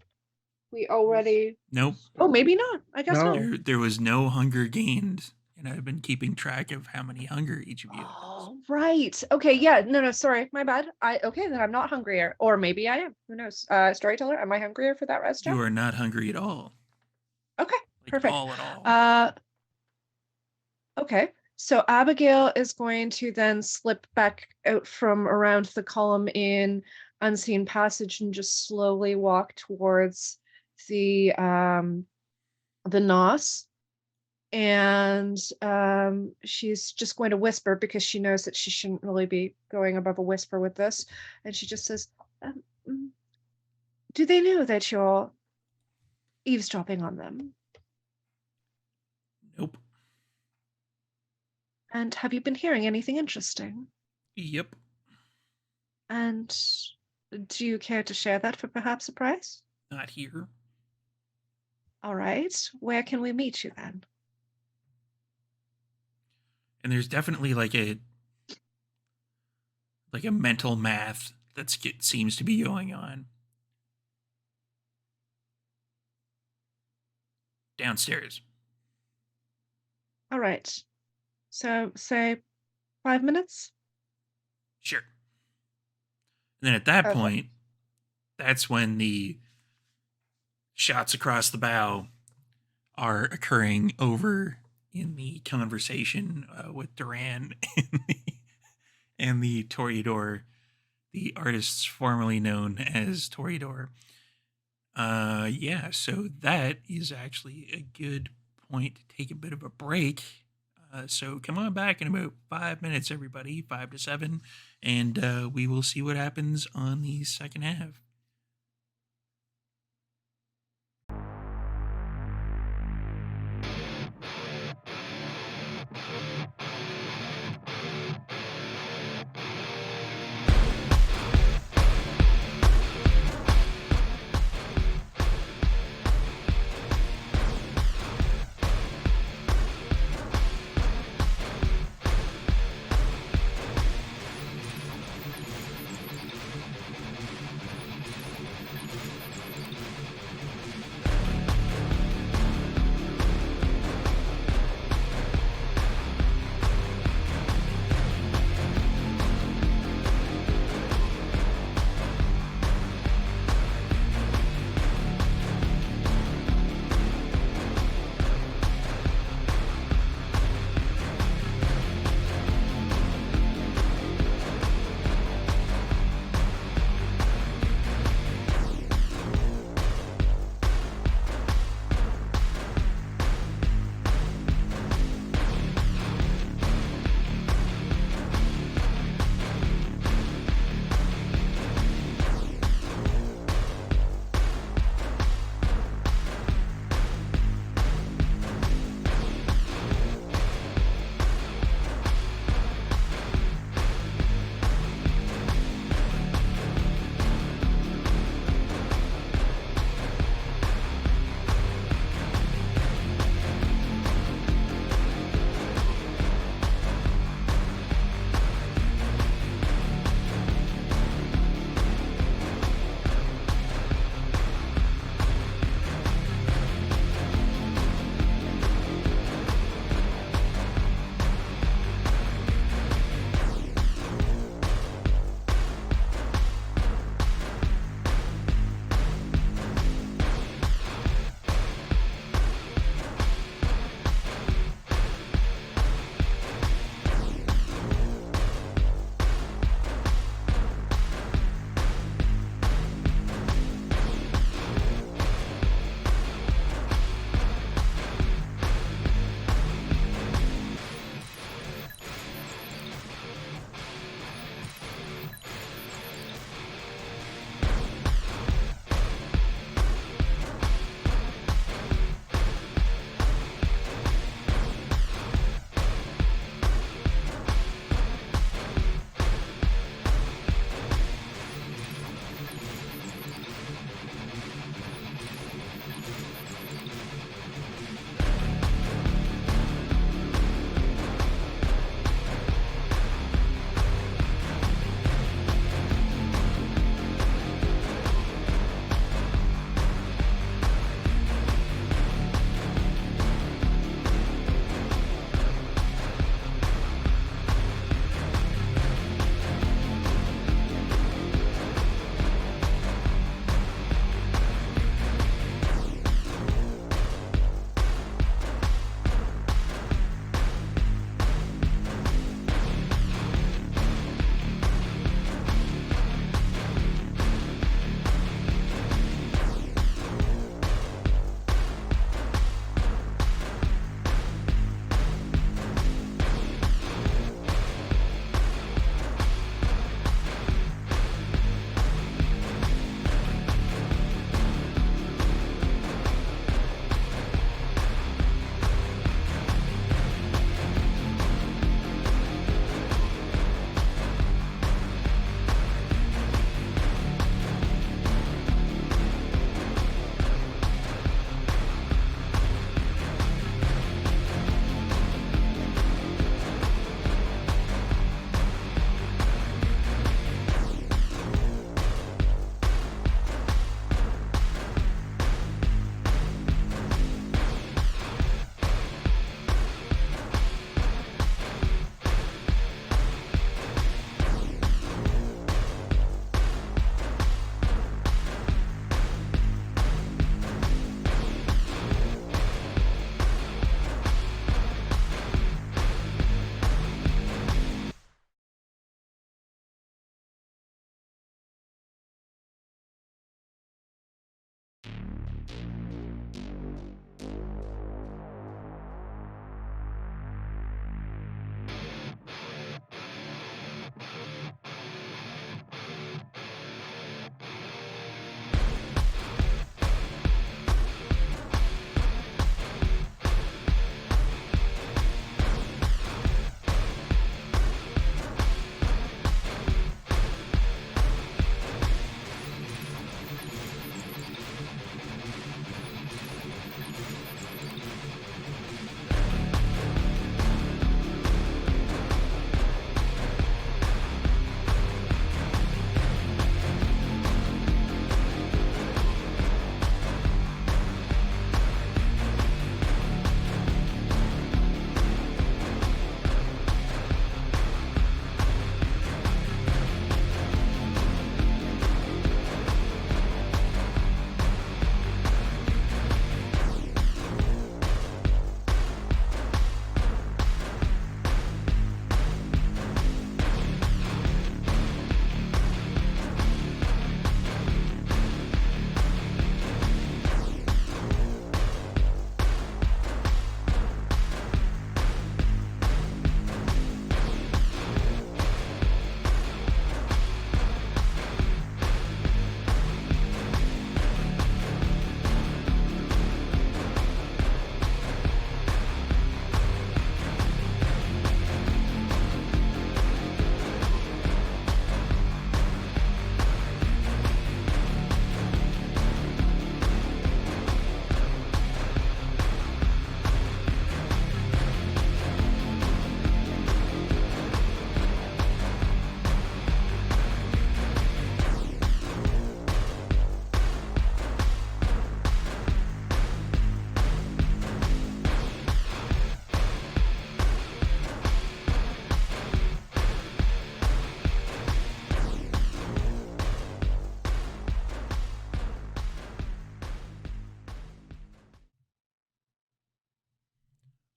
we already. Nope. Oh, maybe not. I guess No. not. There was no hunger gained, and I've been keeping track of how many hunger each of you has. Oh, right. Okay, yeah. No, sorry. My bad. Okay, then I'm not hungrier. Or maybe I am. Who knows? Storyteller, am I hungrier for that rest check? You are not hungry at all. Okay, Like perfect. all at all. Okay. So Abigail is going to then slip back out from around the column in unseen passage and just slowly walk towards the nos. And she's just going to whisper because she knows that she shouldn't really be going above a whisper with this. And she just says, do they know that you're eavesdropping on them? Nope. And have you been hearing anything interesting? Yep. And do you care to share that for perhaps a price? Not here. All right. Where can we meet you then? And there's definitely like a mental math that seems to be going on. Downstairs. All right. So say 5 minutes? Sure. And then at that Okay. point, that's when the shots across the bow are occurring over in the conversation with Duran and the Toreador, the artists formerly known as Toreador. Yeah, so that is actually a good point to take a bit of a break. So come on back in about 5 minutes, everybody, 5 to 7, and we will see what happens on the second half.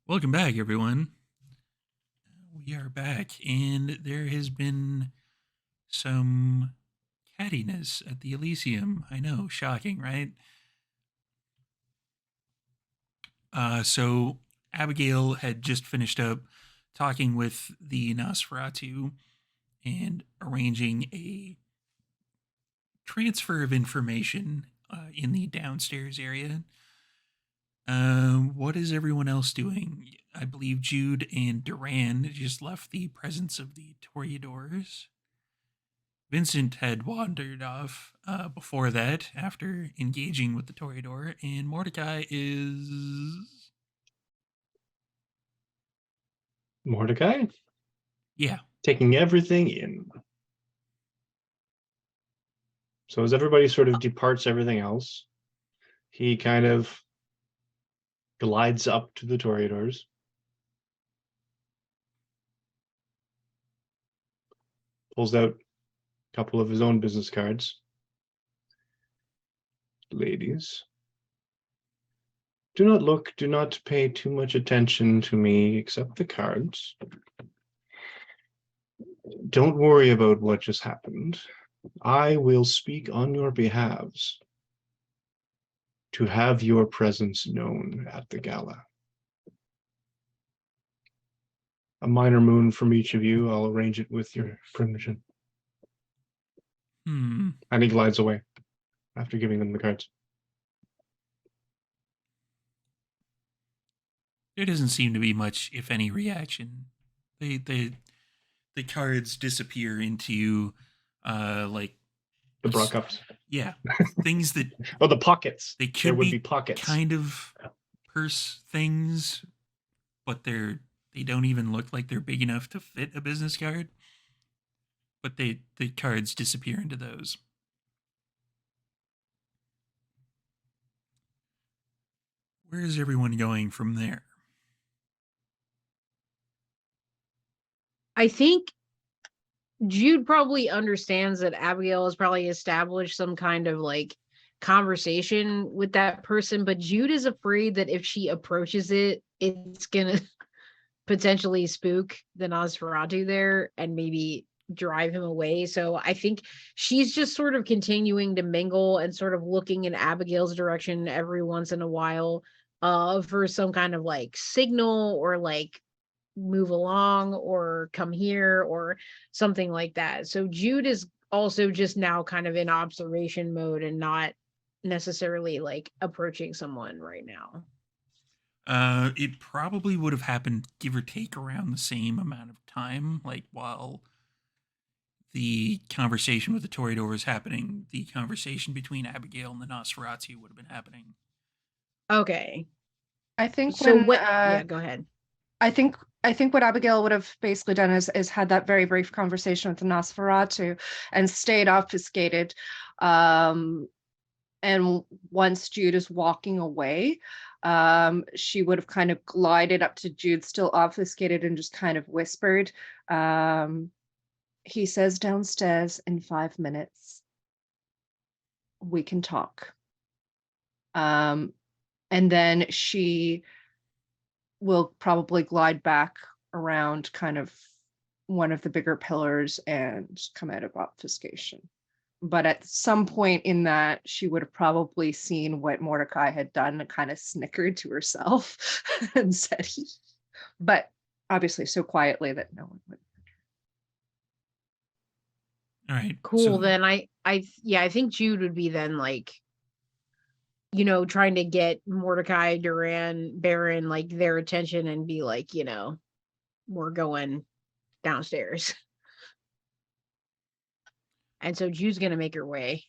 Welcome back, everyone. We are back, and there has been some cattiness at the Elysium. I know, shocking, right? So Abigail had just finished up talking with the Nosferatu and arranging a transfer of information in the downstairs area. What is everyone else doing? I believe Jude and Duran just left the presence of the Toreadors. Vincent had wandered off before that after engaging with the Toreador, and Mordecai is. Mordecai Yeah. taking everything in. So as everybody sort of departs everything else, he kind of glides up to the Toreadors. Pulls out a couple of his own business cards. Ladies, do not look, do not pay too much attention to me except the cards. Don't worry about what just happened. I will speak on your behalves to have your presence known at the gala. A minor moon from each of you. I'll arrange it with your permission. And he glides away after giving them the cards. There doesn't seem to be much, if any, reaction. The cards disappear into like The bra cups. Yeah, things that Oh, the pockets. they There could would be be pockets. kind of purse things, but they don't even look like they're big enough to fit a business card. But the cards disappear into those. Where is everyone going from there? I think Jude probably understands that Abigail has probably established some kind of like conversation with that person, but Jude is afraid that if she approaches it, it's gonna potentially spook the Nosferatu there and maybe drive him away. So I think she's just sort of continuing to mingle and sort of looking in Abigail's direction every once in a while for some kind of like signal or like move along or come here or something like that. So Jude is also just now kind of in observation mode and not necessarily like approaching someone right now. It probably would have happened, give or take, around the same amount of time. Like while the conversation with the Toreador was happening, the conversation between Abigail and the Nosferatu would have been happening. Okay. I think So when what yeah, go ahead. I think what Abigail would have basically done is had that very brief conversation with the Nosferatu and stayed obfuscated. And once Jude is walking away, she would have kind of glided up to Jude, still obfuscated, and just kind of whispered, he says downstairs in 5 minutes, we can talk. And then she will probably glide back around kind of one of the bigger pillars and come out of obfuscation. But at some point in that, she would have probably seen what Mordecai had done and kind of snickered to herself and said, but obviously so quietly that no one would. All right. Cool. So, Then I think Jude would be then like, you know, trying to get Mordecai, Duran, Baron, like their attention and be like, you know, we're going downstairs. And so Jude's gonna make her way.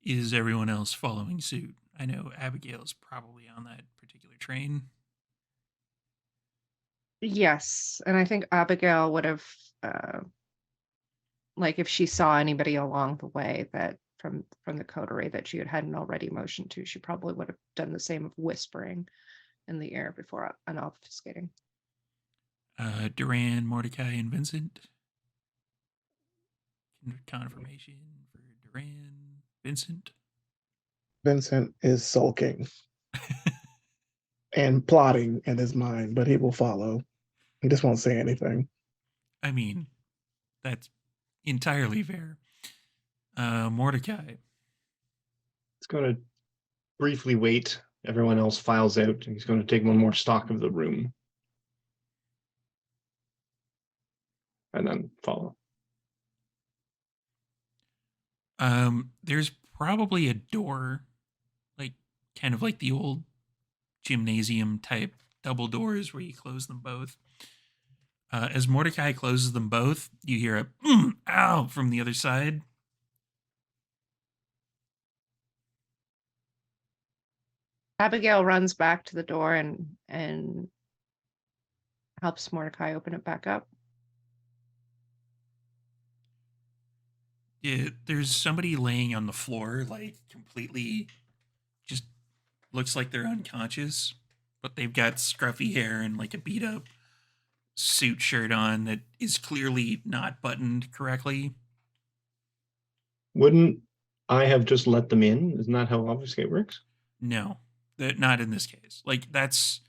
is everyone else following suit? I know Abigail is probably on that particular train. Yes, and I think Abigail would have, like if she saw anybody along the way that from the coterie that she hadn't already motioned to, she probably would have done the same of whispering in the air before unobfuscating. Duran, Mordecai, and Vincent. Confirmation for Duran. Vincent. Vincent is sulking. and plotting in his mind, but he will follow. He just won't say anything. I mean, that's entirely fair. Mordecai. He's going to briefly wait. Everyone else files out, and he's going to take one more stock of the room. And then follow. There's probably a door, like kind of like the old gymnasium type double doors where you close them both. As Mordecai closes them both, you hear a ow from the other side. Abigail runs back to the door and helps Mordecai open it back up. Yeah, there's somebody laying on the floor, like completely just looks like they're unconscious, but they've got scruffy hair and like a beat up suit shirt on that is clearly not buttoned correctly. Wouldn't I have just let them in? Isn't that how obfuscate works? No, that not in this case. Like that's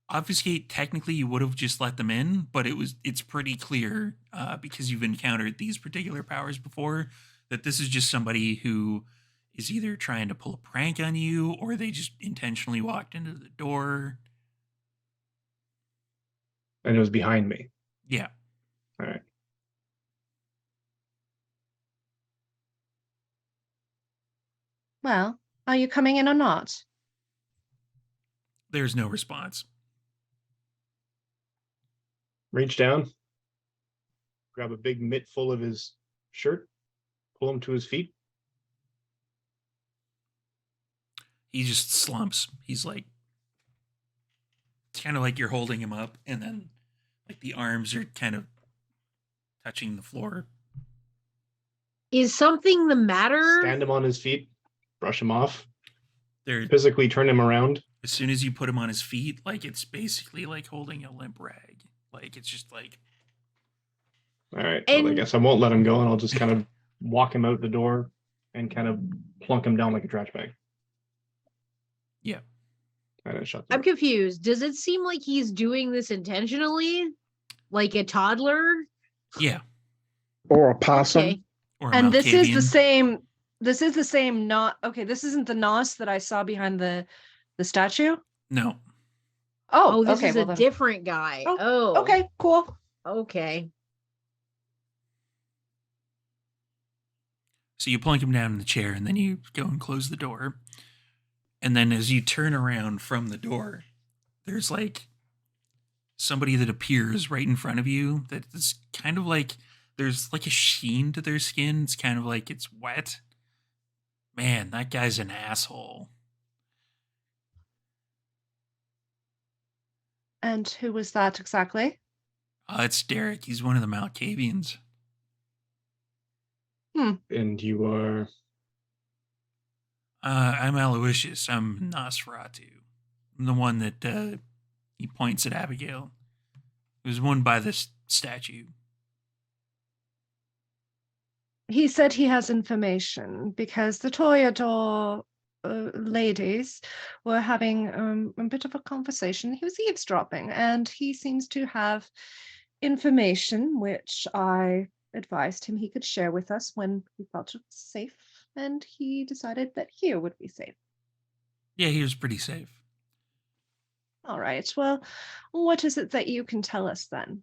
obfuscate. Technically, you would have just let them in, but it's pretty clear because you've encountered these particular powers before that this is just somebody who is either trying to pull a prank on you or they just intentionally walked into the door. And it was behind me. Yeah. All right. Well, are you coming in or not? There's no response. Reach down, grab a big mitt full of his shirt, pull him to his feet. He just slumps. He's like, it's kind of like you're holding him up, and then like the arms are kind of touching the floor. Is something the matter? Stand him on his feet, brush him off, They're physically turn him around. as soon as you put him on his feet, like it's basically like holding a limp rag. Like it's just like All right. Well, I And- guess I won't let him go, and I'll just kind of walk him out the door and kind of plunk him down like a trash bag. yeah. And then shut the I'm door. confused. Does it seem like he's doing this intentionally? Like a toddler? Yeah. Or a possum. Okay. Or a And this is the Malkavian. same. This is the same. Not okay. This isn't the nos that I saw behind the statue. No. Oh, This okay. is Well a then. different guy. Oh, Okay, cool. Okay. So you plunk him down in the chair and then you go and close the door. And then as you turn around from the door, there's like somebody that appears right in front of you that is kind of like there's like a sheen to their skin. It's kind of like it's wet. Man, that guy's an asshole. And who was that exactly? It's Derek. He's one of the Malkavians. And you are. I'm Aloysius. I'm Nosferatu. I'm the one that he points at Abigail. It was won by this statue. He said he has information because the Toreador ladies were having a bit of a conversation. He was eavesdropping, and he seems to have information which I advised him he could share with us when he felt it was safe, and he decided that here would be safe. Yeah, he was pretty safe. All right. Well, what is it that you can tell us then?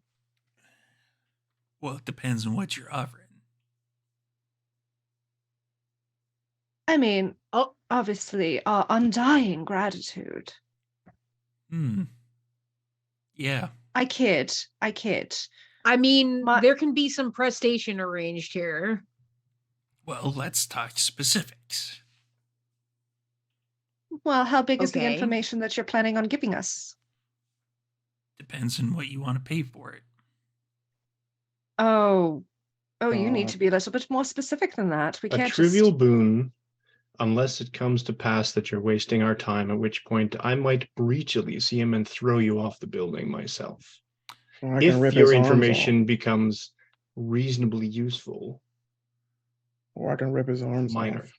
Well, it depends on what you're offering. I mean, obviously, our undying gratitude. Yeah. I kid. I mean, My- there can be some prestation arranged here. Well, let's talk specifics. Well, how big is the Okay. information that you're planning on giving us? Depends on what you want to pay for it. Oh, you need Uh, to be a little bit more specific than that. We A can't trivial just... boon, unless it comes to pass that you're wasting our time, at which point I might breach Elysium and throw you off the building myself. Or I can If rip your his arms information becomes reasonably useful, off. Or I can rip his arms minor. off.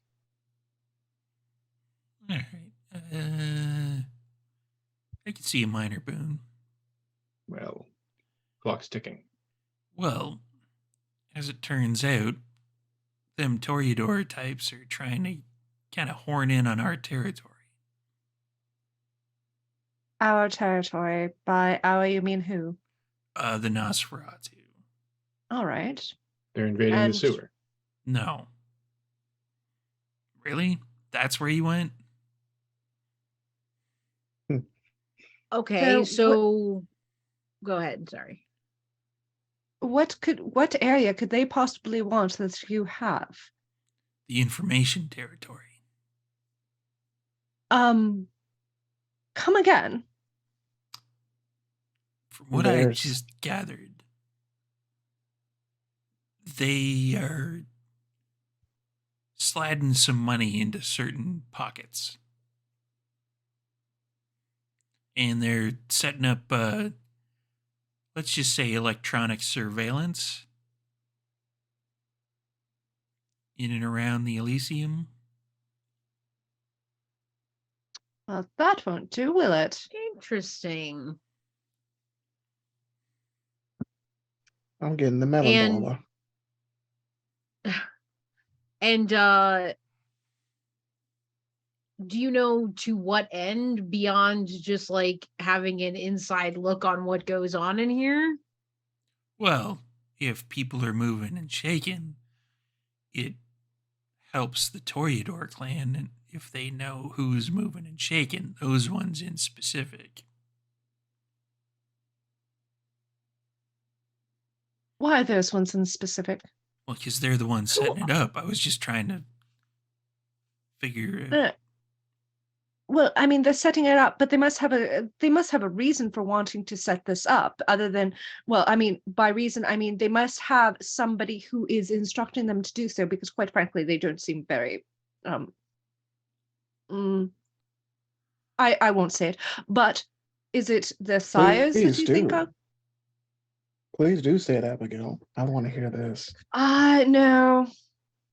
All right. I could see a minor boon. Well, clock's ticking. Well, as it turns out, them Toreador types are trying to kind of horn in on our territory. Our territory. By our, you mean who? The Nosferatu. All right. They're invading the And- sewer. No. Really? That's where you went? Okay, So so go ahead. Sorry. What area could they possibly want that you have? The information territory. Come again. From what I There's- just gathered, they are sliding some money into certain pockets. And they're setting up, let's just say, electronic surveillance in and around the Elysium. Well, that won't do, will it? Interesting. I'm getting the melon And- baller. And do you know to what end beyond just like having an inside look on what goes on in here? Well, if people are moving and shaking, it helps the Toreador clan and if they know who's moving and shaking, those ones in specific. Why are those ones in specific? Well, because they're the ones setting it up. I was just trying to figure Uh, Well, I mean, they're setting it up, but they must have a reason for wanting to set this up, other than, well, I mean, by reason, I mean they must have somebody who is instructing them to do so, because quite frankly, they don't seem very I won't say it, but is it the sires that Please you think do. of? Please do say it, Abigail. I want to hear this. No.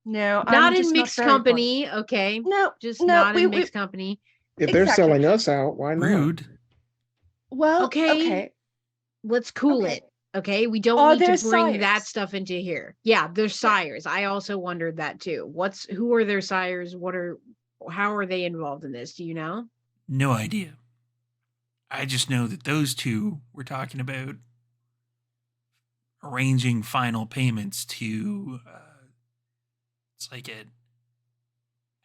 Not I'm in just mixed very for it. company, okay? No, Just no, not we- in we- mixed company. If they're Exactly. selling us out, why not? rude. well, Okay. Let's cool Okay. it. Okay. We don't Are need there to bring that sires? stuff into here. Yeah, they're sires. I also wondered that too. Who are their sires? How are they involved in this? Do you know? No idea. I just know that those two were talking about arranging final payments to, it's like a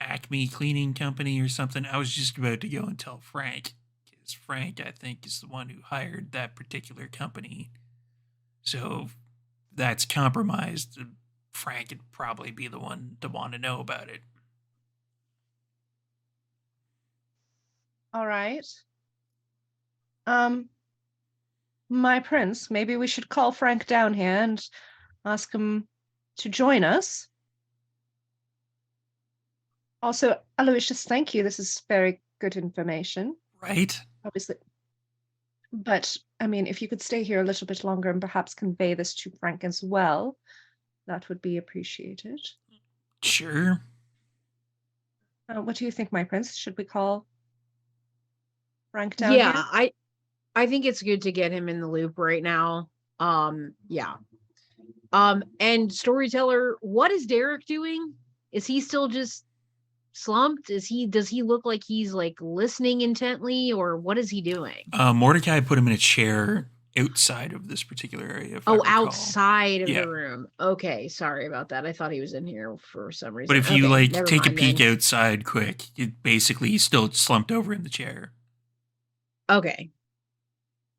Acme cleaning company or something. I was just about to go and tell Frank, because Frank, I think, is the one who hired that particular company. So if that's compromised, Frank would probably be the one to want to know about it. All right. My prince, maybe we should call Frank down here and ask him to join us. Also, Aloysius, thank you. This is very good information, Right? obviously. But, I mean, if you could stay here a little bit longer and perhaps convey this to Frank as well, that would be appreciated. Sure. What do you think, my prince? Should we call Frank down Yeah, here? I think it's good to get him in the loop right now. Yeah. And storyteller, what is Derek doing? Is he still just slumped? Does he look like he's like listening intently, or what is he doing? Mordecai put him in a chair outside of this particular area. If I Oh, recall. outside of Yeah. the room. Okay, sorry about that. I thought he was in here for some reason. But if you Okay, like never take a mind peek then. outside quick, it basically he's still slumped over in the chair. Okay.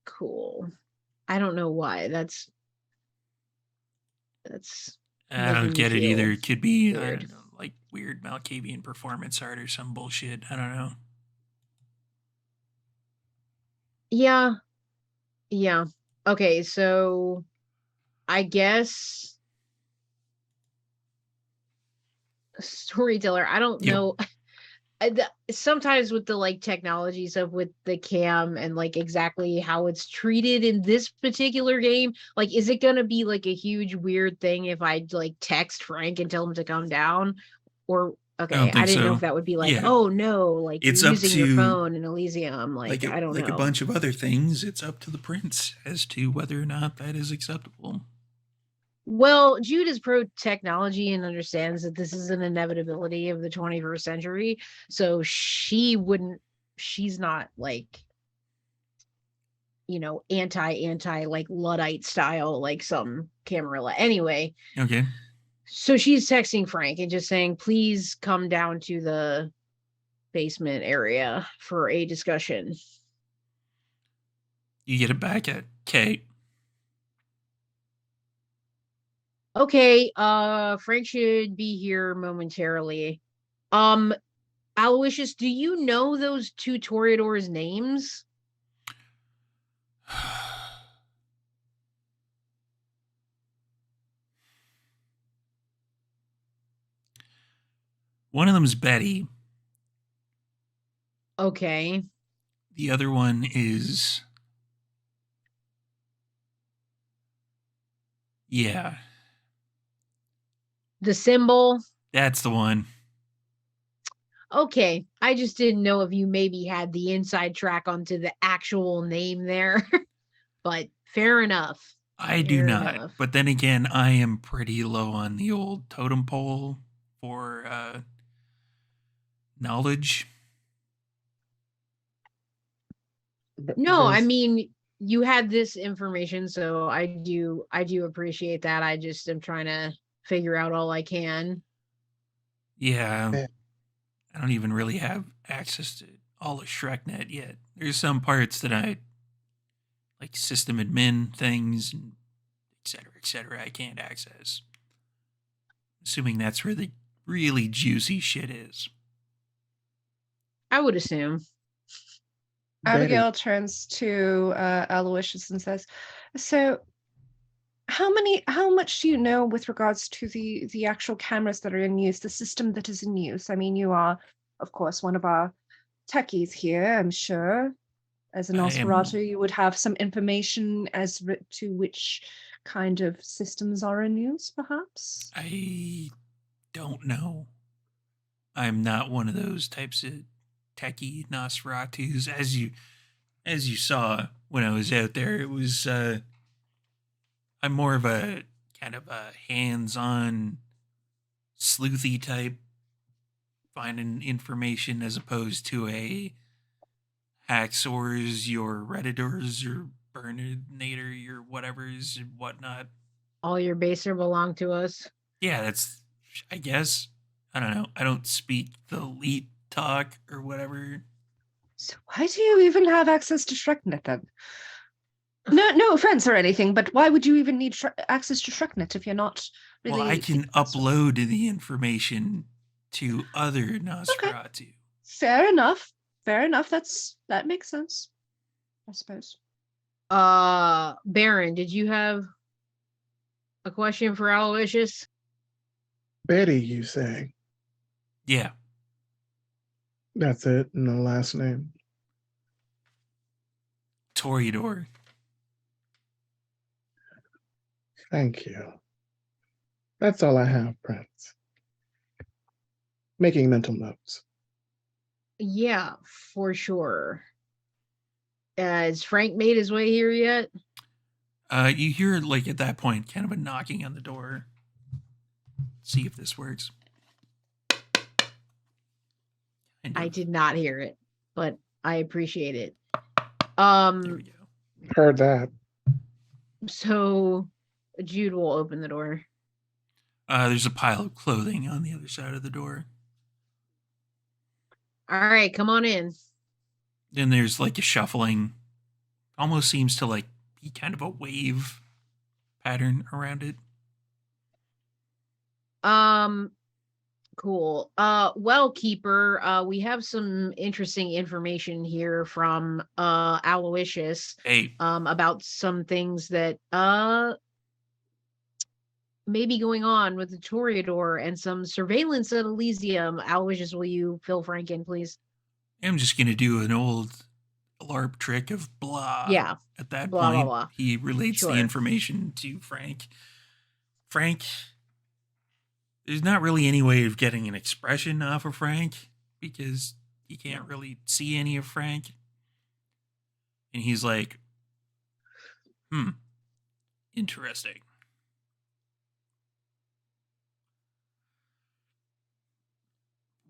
Cool. I don't know why. That's I making don't me get it feel either. It could be I weird. don't know, like weird Malkavian performance art or some bullshit. I don't know. Yeah. Yeah. Okay, so I guess storyteller, I don't Yep. know. Sometimes with the like technology stuff with the cam and like exactly how it's treated in this particular game, like is it gonna be like a huge weird thing if I like text Frank and tell him to come down? Or Okay, don't I think didn't know so. if that would be like, Yeah. oh no, like It's you're up using your to, phone in Elysium. Like, I don't like a know. bunch of other things. It's up to the prince as to whether or not that is acceptable. Well, Jude is pro technology and understands that this is an inevitability of the 21st century. So she's not like, anti like Luddite style, like some Camarilla. Anyway, Okay. so she's texting Frank and just saying, please come down to the basement area for a discussion. You get it back at Kate. Okay, Frank should be here momentarily. Aloysius, do you know those two Toreadors' names? One of them's Betty. Okay. The other one is. Yeah, The symbol. that's the one. Okay. I just didn't know if you maybe had the inside track onto the actual name there. But fair enough. I do Fair not. enough. But then again, I am pretty low on the old totem pole for knowledge. But No, I there's- mean, you had this information, so I do appreciate that. I just am trying to figure out all I can. Yeah, Yeah. I don't even really have access to all of ShrekNet yet. There's some parts that I like system admin things, and et cetera, I can't access. Assuming that's where the really juicy shit is. I would assume. Betty, Abigail turns to Aloysius and says, "So, how much do you know with regards to the actual cameras that are in use, the system that is in use? I mean, you are, of course, one of our techies here. I'm sure, as a I am- Nosferatu, you would have some information as to which kind of systems are in use, perhaps." I don't know. I'm not one of those types of techie Nosferatus. As you saw when I was out there, it was I'm more of a kind of a hands-on sleuthy type, finding information as opposed to a hacksaws, your redditors, your burninator, your whatevers and whatnot. All your baser belong to us. Yeah, that's, I guess, I don't know. I don't speak the elite talk or whatever. So why do you even have access to ShrekNet then? No offense or anything, but why would you even need access to ShrekNet if you're not really? Well, I can upload the information to other Nosferatu. Fair enough. Fair enough. That makes sense, I suppose. Baron, did you have a question for Aloysius? Betty, you say? Yeah, That's it, no last name. Toreador. Thank you. That's all I have, Prince. Making mental notes. Yeah, for sure. Has Frank made his way here yet? You hear, like, at that point, kind of a knocking on the door. See if this works. I did not hear it, but I appreciate it. There we go. Heard that. So Jude will open the door. There's a pile of clothing on the other side of the door. All right, come on in. Then there's like a shuffling. Almost seems to like be kind of a wave pattern around it. Cool. Well, Keeper, we have some interesting information here from Aloysius Hey, about some things that may be going on with the Toreador and some surveillance at Elysium. Aloysius, will you fill Frank in, please? I'm just gonna do an old LARP trick of blah. Yeah. At that Blah, blah, point, blah. he relates Sure. the information to Frank. Frank, there's not really any way of getting an expression off of Frank because you can't really see any of Frank. And he's like, interesting.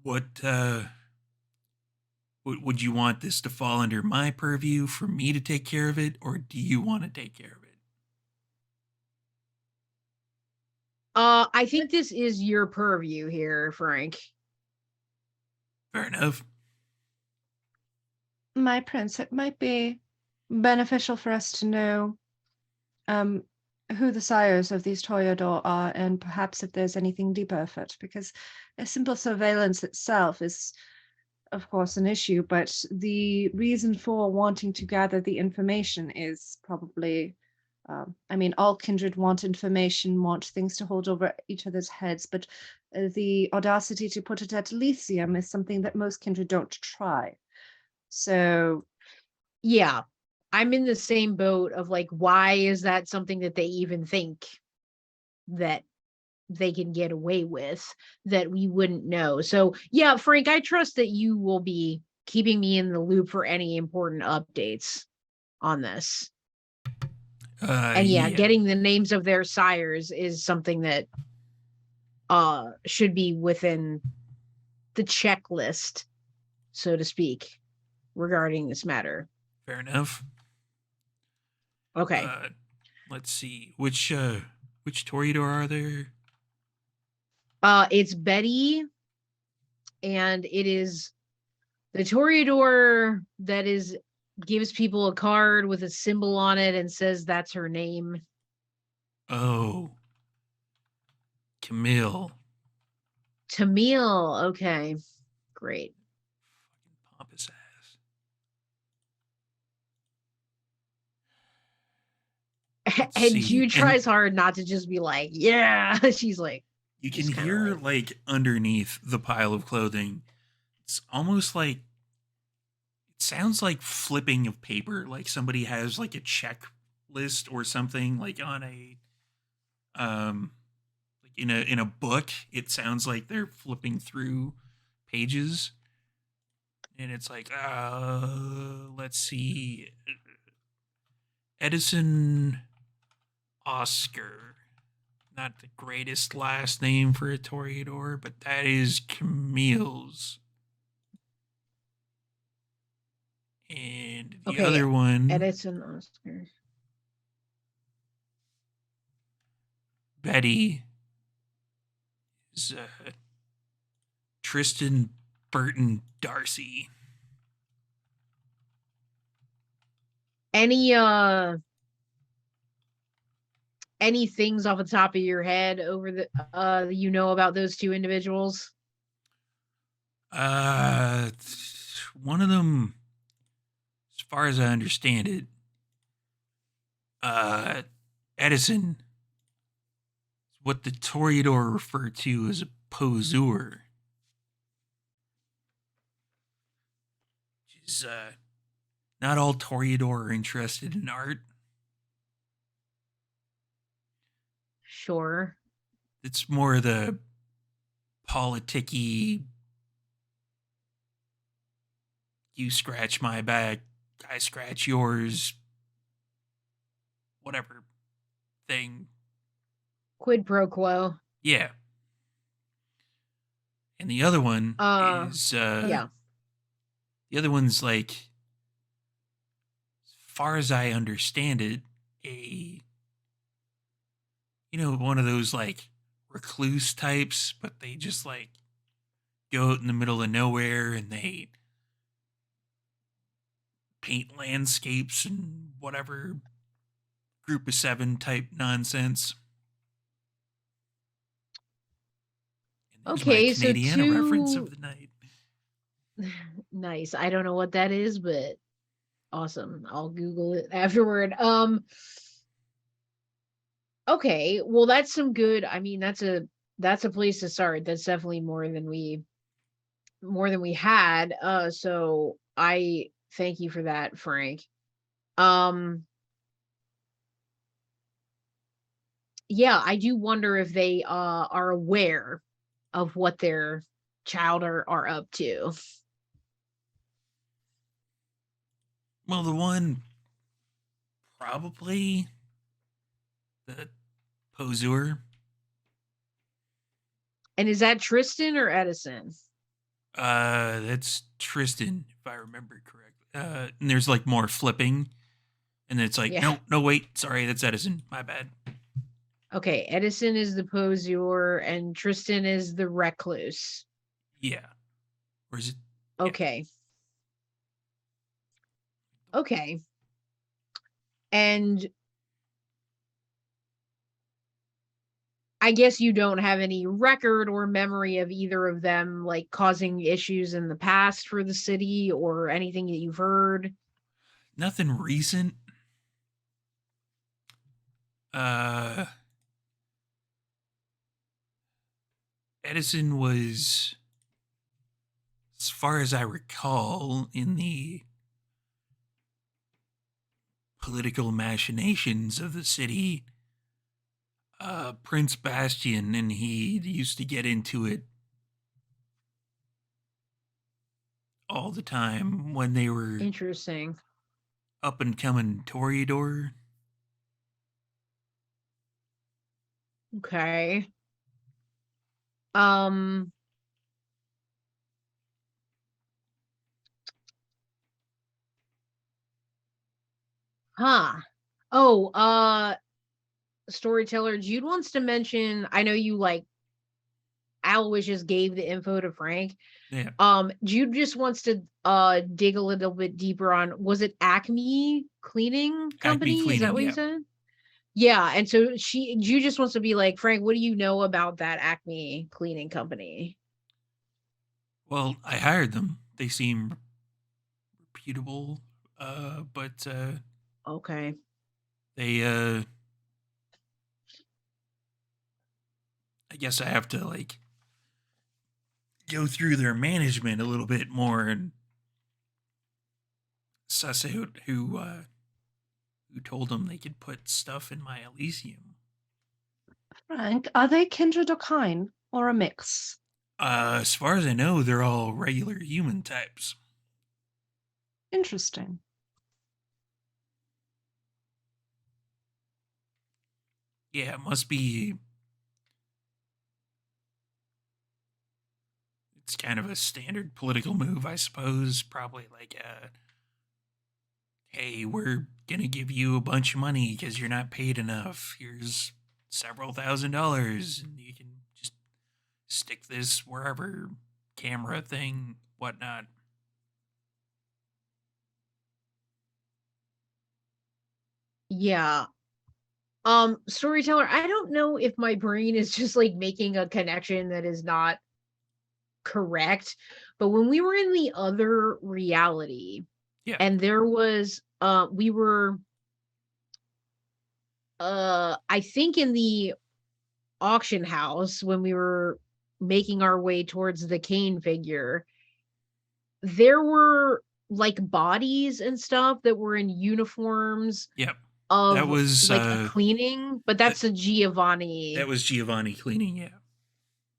What would you want this to fall under my purview for me to take care of it, or do you want to take care of it? I think this is your purview here, Frank. Fair enough. My prince, it might be beneficial for us to know who the sires of these Toreador are, and perhaps if there's anything deeper afoot, because a simple surveillance itself is, of course, an issue, but the reason for wanting to gather the information is probably, I mean, all kindred want information, want things to hold over each other's heads, but the audacity to put it at Elysium is something that most kindred don't try. So, Yeah, I'm in the same boat of like, why is that something that they even think that they can get away with that we wouldn't know? So yeah, Frank, I trust that you will be keeping me in the loop for any important updates on this. And yeah, getting the names of their sires is something that should be within the checklist, so to speak, regarding this matter. Fair enough. Okay. Let's see. Which Toreador are there? It's Betty, and it is the Toreador that is gives people a card with a symbol on it and says that's her name. Oh, Camille. Tamil. Okay, great. Fucking pompous ass. And Jude tries hard not to just be like, yeah. She's like, you can hear like underneath the pile of clothing. It's almost like it sounds like flipping of paper, like somebody has like a checklist or something, like on a like in a book. It sounds like they're flipping through pages, and it's like let's see, Edison Oscar. Not the greatest last name for a Toreador, but that is Camille's. And the other one, Edison Oscar. Betty, is Tristan Burton Darcy. Any things off the top of your head over the you know about those two individuals? One of them, as far as I understand it, Edison is what the Toreador refer to as a poseur. Which is not all Toreador are interested in art. Sure. It's more the politicky, you scratch my back, I scratch yours, whatever thing. Quid pro quo. Yeah. And the other one is yeah. The other one's like, as far as I understand it, one of those like recluse types, but they just like go out in the middle of nowhere and they paint landscapes and whatever group of 7 type nonsense. And okay, my Canadiana so reference of the night. Nice. I don't know what that is, but awesome. I'll Google it afterward. Okay, well that's some good. I mean, that's a place to start. That's definitely more than we had. So I thank you for that, Frank. Yeah, I do wonder if they are aware of what their child are up to. Well, the one probably the poseur. And is that Tristan or Edison? That's Tristan, if I remember correctly. And there's like more flipping, and it's like, Yeah. no, wait, sorry, that's Edison. My bad. Okay, Edison is the poseur and Tristan is the recluse. Yeah. Or is it? Okay. Okay. And I guess you don't have any record or memory of either of them like causing issues in the past for the city or anything that you've heard. Nothing recent. Edison was, as far as I recall, in the political machinations of the city, Prince Bastian, and he used to get into it all the time when they were Interesting. up and coming Toreador. Okay. Um huh. Oh, storyteller Jude wants to mention, I know you like Aloysius gave the info to Frank. Yeah. Jude just wants to dig a little bit deeper on, was it Acme Cleaning Company? Is that Cleaning, what you yeah. said? Yeah, and so Jude just wants to be like, Frank, what do you know about that Acme Cleaning Company? Well, I hired them. They seem reputable, but Okay. they I guess I have to like go through their management a little bit more and suss out who told them they could put stuff in my Elysium. Frank, are they kindred or kind or a mix? As far as I know, they're all regular human types. Interesting. Yeah, it must be. It's kind of a standard political move, I suppose. Probably like hey, we're gonna give you a bunch of money because you're not paid enough. Here's several $1,000s, and you can just stick this wherever, camera thing, whatnot. Yeah. Storyteller, I don't know if my brain is just like making a connection that is not correct, but when we were in the other reality, Yeah. and there was we were I think in the auction house when we were making our way towards the Kane figure, there were like bodies and stuff that were in uniforms Yep. of That was like a cleaning, but that's a Giovanni. That was Giovanni Cleaning, yeah.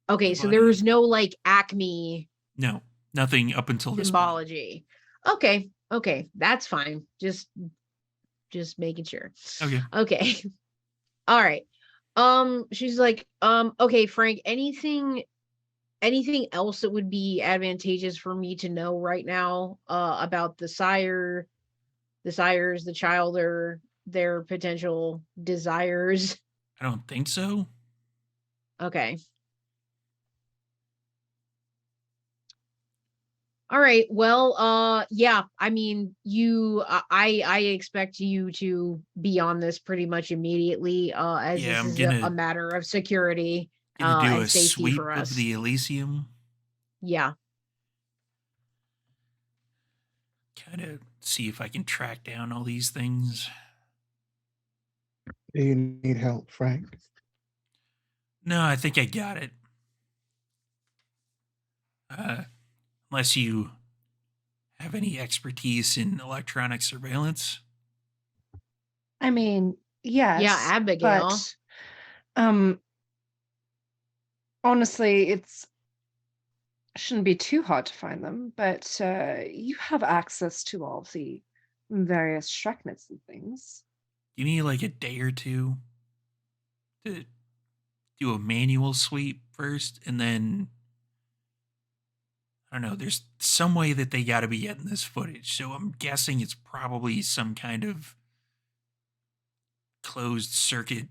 Okay, so there was no like Acme No, nothing up until this point. symbology. Okay, that's fine. Just making sure. Okay. Okay. All right. She's like, okay, Frank, anything else that would be advantageous for me to know right now about the sires, the child, or their potential desires? I don't think so. Okay. All right. Well, yeah, I mean, I expect you to be on this pretty much immediately, as Yeah, this I'm is gonna a matter of security gonna do and a safety sweep for us. of the Elysium. Yeah. Kind of see if I can track down all these things. Do you need help, Frank? No, I think I got it. Unless you have any expertise in electronic surveillance. I mean, yes. Yeah, Abigail. But Honestly, it's shouldn't be too hard to find them, but you have access to all the various Shreknets and things. Give me like a day or two to do a manual sweep first, and then I don't know. There's some way that they got to be getting this footage, so I'm guessing it's probably some kind of closed circuit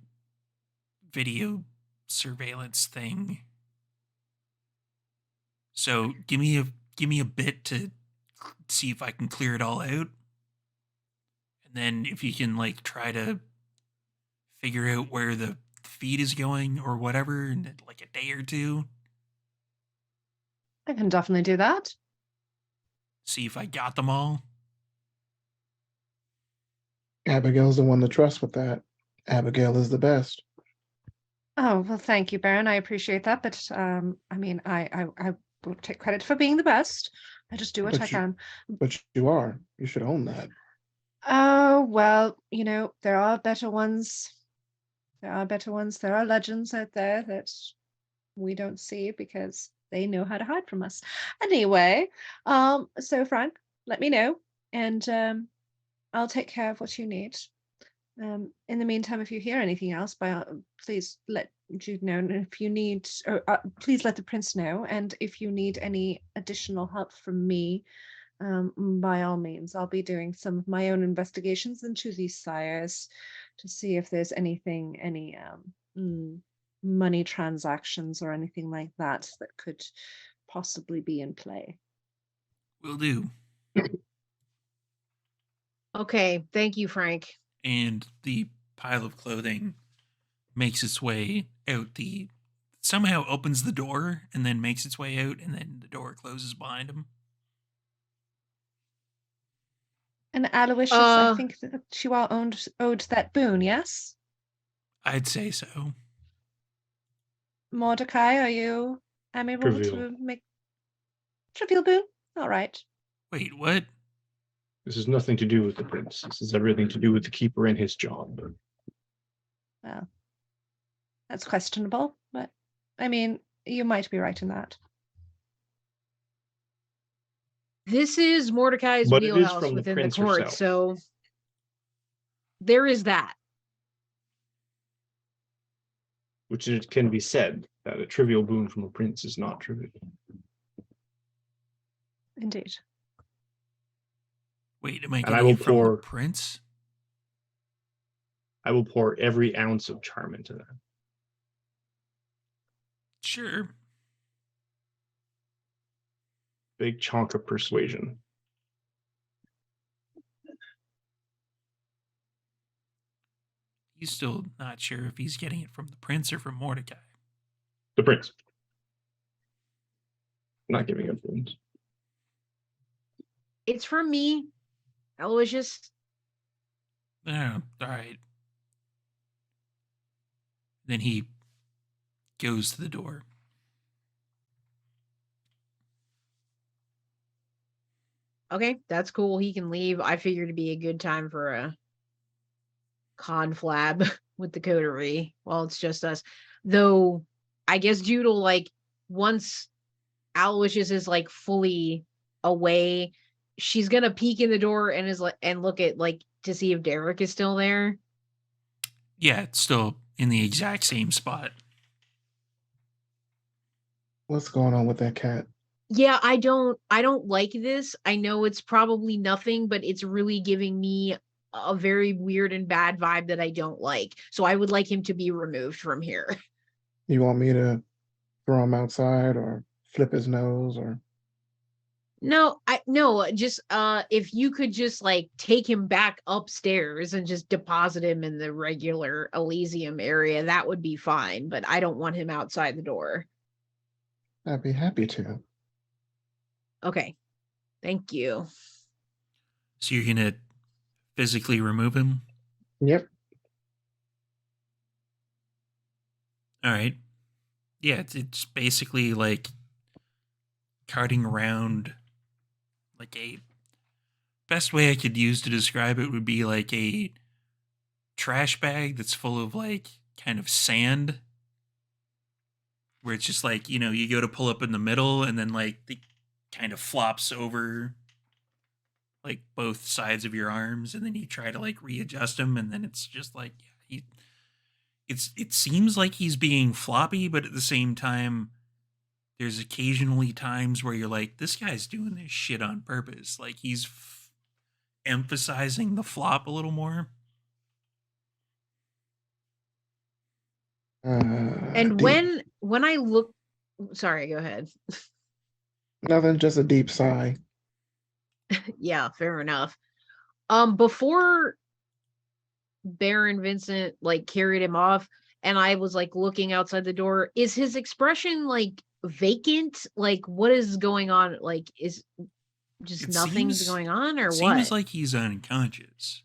video surveillance thing. So give me a bit to see if I can clear it all out, and then if you can like try to figure out where the feed is going or whatever in like a day or two. I can definitely do that. See if I got them all. Abigail's the one to trust with that. Abigail is the best. Oh, well, thank you, Baron. I appreciate that. But I mean, I won't take credit for being the best. I just do what But I you- can. But you are. You should own that. Oh, well, there are better ones. There are better ones. There are legends out there that we don't see because they know how to hide from us. Anyway, so Frank, let me know, and I'll take care of what you need. In the meantime, if you hear anything else, please let Jude know. And if you need, or please let the prince know. And if you need any additional help from me, by all means, I'll be doing some of my own investigations into these sires to see if there's anything, any money transactions or anything like that that could possibly be in play. Will do. Okay, thank you, Frank. And the pile of clothing makes its way out the somehow opens the door and then makes its way out, and then the door closes behind him. And Aloysius, I Uh, think that you all owed that boon, yes? I'd say so. Mordecai, are you able Trivial. to make trivial boon? All right. Wait, what? This has nothing to do with the prince. This has everything to do with the keeper and his job. Well, that's questionable, but I mean, you might be right in that. this is Mordecai's But it is wheelhouse from the within the prince court, herself. so there is that. Which it can be said that a trivial boon from a prince is not trivial. Indeed. Wait, am I And I getting will it from the pour- prince? I will pour every ounce of charm into that. Sure. Big chunk of persuasion. He's still not sure if he's getting it from the prince or from Mordecai. The prince. I'm not giving up boons. It's from me, Aloysius. Oh, all right. Then he goes to the door. Okay, that's cool. He can leave. I figured it'd be a good time for a conflab with the coterie while it's just us. Though I guess Jude will once Aloysius is fully away, she's gonna peek in the door and and look at to see if Derek is still there. Yeah, it's still in the exact same spot. What's going on with that cat? Yeah, I don't like this. I know it's probably nothing, but it's really giving me a very weird and bad vibe that I don't like. So I would like him to be removed from here. You want me to throw him outside or flip his nose or? No, just if you could just take him back upstairs and just deposit him in the regular Elysium area, that would be fine, but I don't want him outside the door. I'd be happy to. Okay. Thank you. So you're gonna physically remove him? Yep. All right. Yeah, it's basically like carting around like a best way I could use to describe it would be like a trash bag that's full of kind of sand where it's just like, you know, you go to pull up in the middle and then like it kind of flops over like both sides of your arms, and then you try to like readjust them, and then it's just like, yeah, it seems like he's being floppy, but at the same time there's occasionally times where you're like, this guy's doing this shit on purpose, like he's emphasizing the flop a little more. And Deep, when I look, sorry, go ahead. nothing, just a deep sigh. Yeah, fair enough. Before Baron Vincent like carried him off and I was like looking outside the door, is his expression like vacant? Like what is going on? Like is just It nothing's seems going on or seems what? like he's unconscious.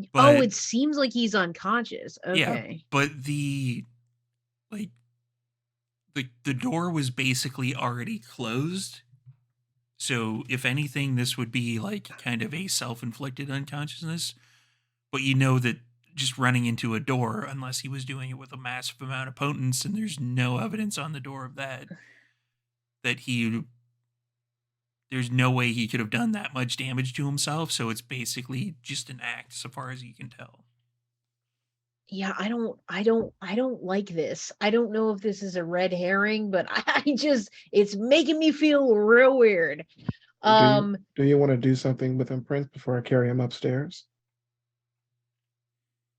Oh, But it seems like he's unconscious. yeah, Okay. but the like the door was basically already closed. So if anything, this would be like kind of a self-inflicted unconsciousness. But you know that just running into a door, unless he was doing it with a massive amount of potence, and there's no evidence on the door of that, that he there's no way he could have done that much damage to himself. So it's basically just an act, so far as you can tell. Yeah, I don't like this. I don't know if this is a red herring, but I just it's making me feel real weird. Do you want to do something with him, Prince, before I carry him upstairs?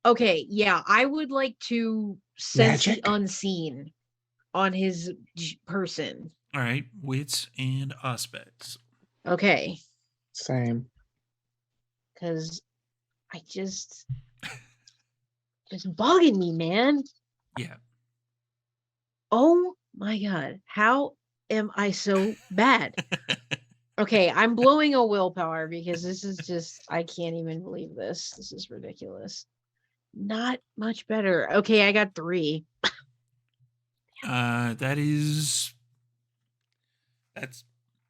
Okay, yeah, I would like to sense the Magic. unseen on his person. All right, wits and aspects. Okay, Same. because I just bugging me, man. Yeah. Oh my god, how am I so bad? Okay, I'm blowing a willpower because this is just I can't even believe this. This is ridiculous. Not much better. Okay, I got 3. That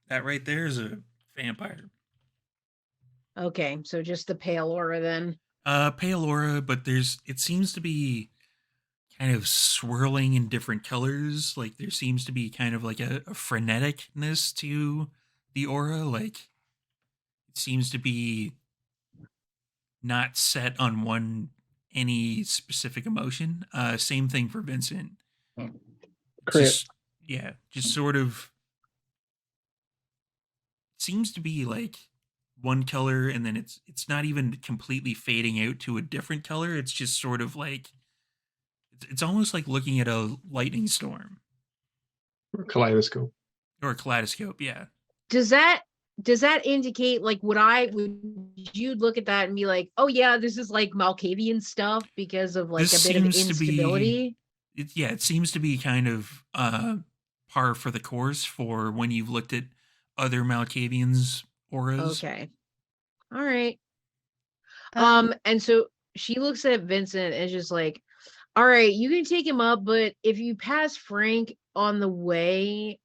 that right there is a vampire. Okay, so just the pale aura then. Pale aura, but it seems to be kind of swirling in different colors. Like there seems to be kind of like a freneticness to the aura. Like it seems to be not set on any specific emotion. Same thing for Vincent. It's Crit. just sort of seems to be like one color, and then it's not even completely fading out to a different color. It's just sort of like it's almost like looking at a lightning storm Kaleidoscope. or a kaleidoscope. Yeah, Does that indicate like would you look at that and be like, oh yeah, this is like Malkavian stuff because of like this a bit of seems to be instability? it seems to be kind of par for the course for when you've looked at other Malkavians auras. Okay. All right. Um, And so she looks at Vincent and is just like, all right, you can take him up, but if you pass Frank on the way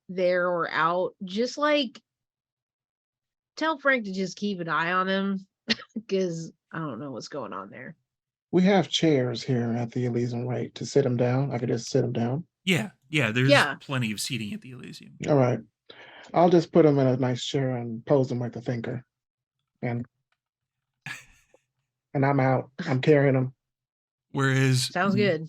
there or out, just like tell Frank to just keep an eye on him because I don't know what's going on there. We have chairs here at the Elysian Rate to sit him down. I could just sit him down. Yeah, there's Yeah. plenty of seating at the Elysium. All right. I'll just put him in a nice chair and pose him like the thinker. And I'm out. I'm carrying him. Whereas Sounds good.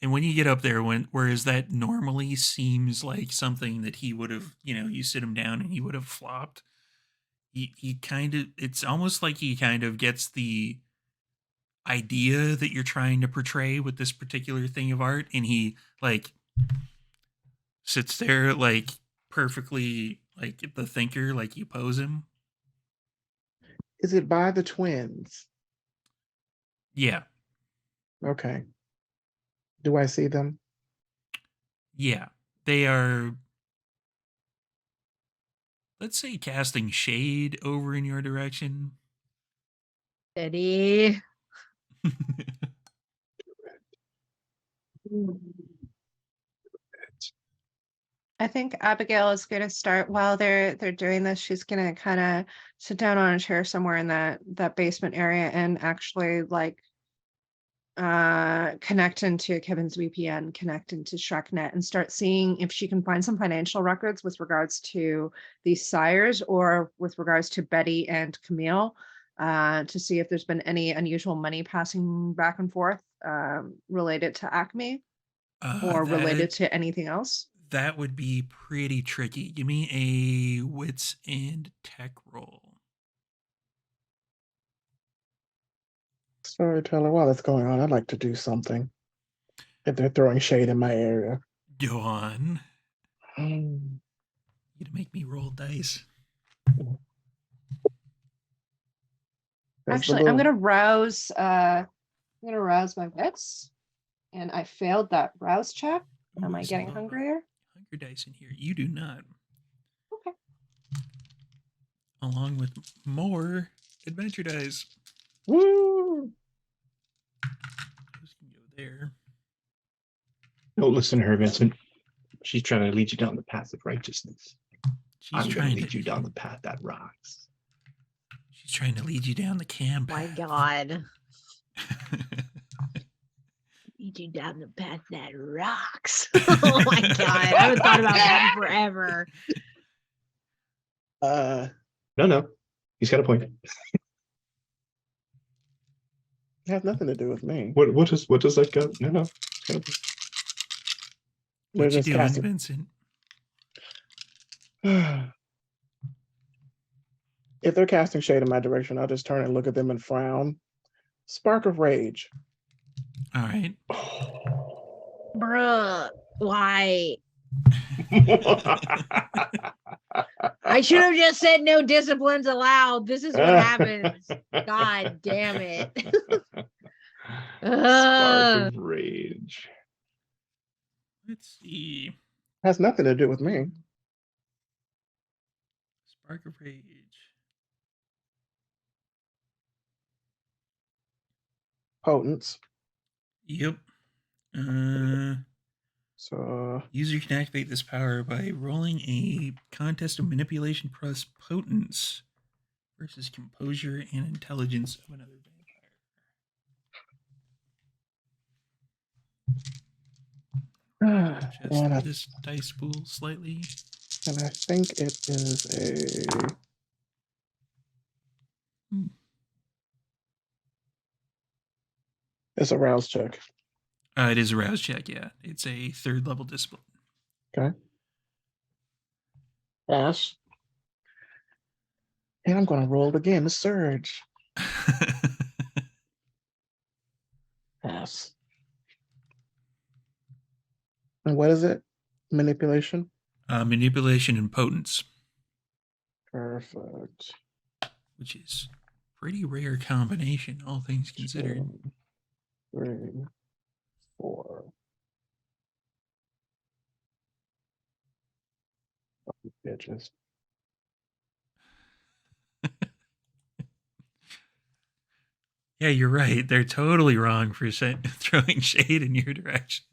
And when you get up there, whereas that normally seems like something that he would have, you sit him down and he would have flopped. He kind of, it's almost like he kind of gets the idea that you're trying to portray with this particular thing of art, and he like sits there like perfectly like the thinker, like you pose him. Is it by the twins? Yeah. Okay. Do I see them? Yeah. They are, let's say, casting shade over in your direction. Eddie. I think Abigail is going to start while they're doing this. She's going to kind of sit down on a chair somewhere in that basement area and actually like connect into Kevin's VPN, connect into ShrekNet, and start seeing if she can find some financial records with regards to these sires or with regards to Betty and Camille, to see if there's been any unusual money passing back and forth related to Acme or related to anything else. That would be pretty tricky. Give me a wits and tech roll. Storyteller, while that's going on, I'd like to do something. If they're throwing shade in my area. Go on. Mm. You to make me roll dice. Actually, I'm gonna rouse my wits, and I failed that rouse check. Am I Ooh, getting some hungrier? Hunger dice in here. You do not. Okay. Along with more adventure dice. Woo! Those can go there. Don't listen to her, Vincent. She's trying to lead you down the path of righteousness. She's I'm trying going to lead you down the path that rocks. She's trying to lead you down the camp. My God. Lead you down the path that rocks. Oh my God. I haven't thought about that in forever. No. He's got a point. It has nothing to do with me. What does that go? No. He's got a point. What you just doing, casting. Vincent? If they're casting shade in my direction, I'll just turn and look at them and frown. Spark of rage. All right. Bruh, why? I should have just said no disciplines allowed. This is what happens. God damn it. Spark of rage. Let's see. Has nothing to do with me. Spark of rage. Potence. Yep. So User can activate this power by rolling a contest of manipulation plus potence versus composure and intelligence of another vampire. Adjust this dice pool slightly. And I think it is a it's a rouse check. It is a rouse check, yeah. It's a 3rd level discipline. Okay. Pass. And I'm gonna roll it again, the surge. Pass. And what is it? Manipulation? Manipulation and potence. Perfect. Which is pretty rare combination, all things considered. 2, 3, 4. Oh, bitches. Yeah, you're right. They're totally wrong for throwing shade in your direction.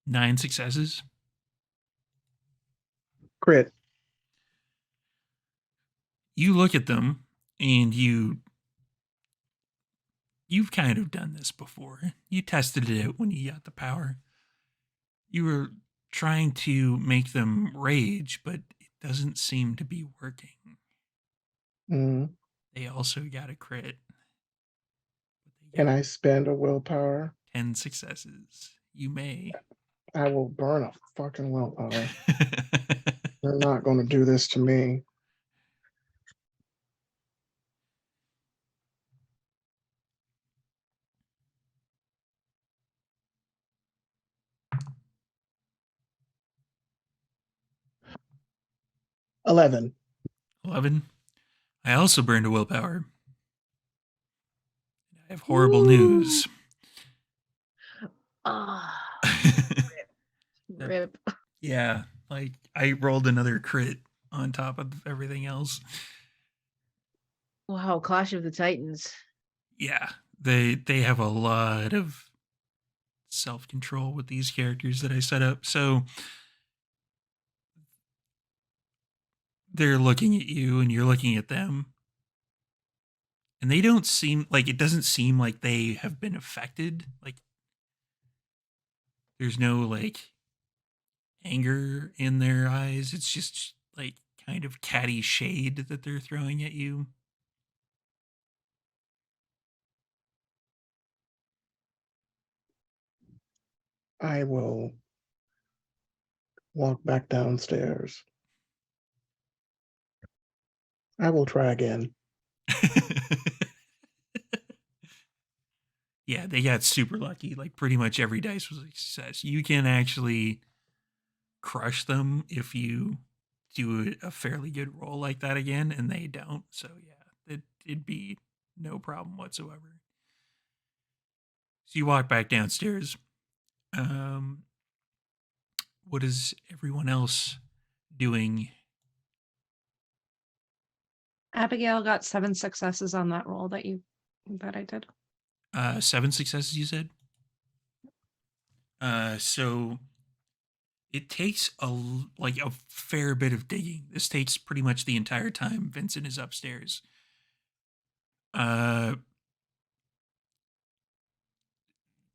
Nine successes. Crit. You look at them and you've kind of done this before. You tested it out when you got the power. You were trying to make them rage, but it doesn't seem to be working. Mm. They also got a crit. Can I spend a willpower? 10 successes. You may. I will burn a fucking willpower. They're not going to do this to me. $11. 11. I also burned a willpower. I have horrible news. Rip. Yeah, like I rolled another crit on top of everything else. Wow, Clash of the Titans. Yeah, they have a lot of self-control with these characters that I set up. So they're looking at you and you're looking at them. And they don't seem like, it doesn't seem like they have been affected. Like there's no like anger in their eyes. It's just like kind of catty shade that they're throwing at you. I will walk back downstairs. I will try again. Yeah, they got super lucky. Like pretty much every dice was a success. You can actually crush them if you do a fairly good roll like that again, and they don't. So yeah, it'd be no problem whatsoever. So you walk back downstairs. What is everyone else doing? Abigail got 7 successes on that roll that I did. 7 successes, you said? So it takes a fair bit of digging. This takes pretty much the entire time Vincent is upstairs.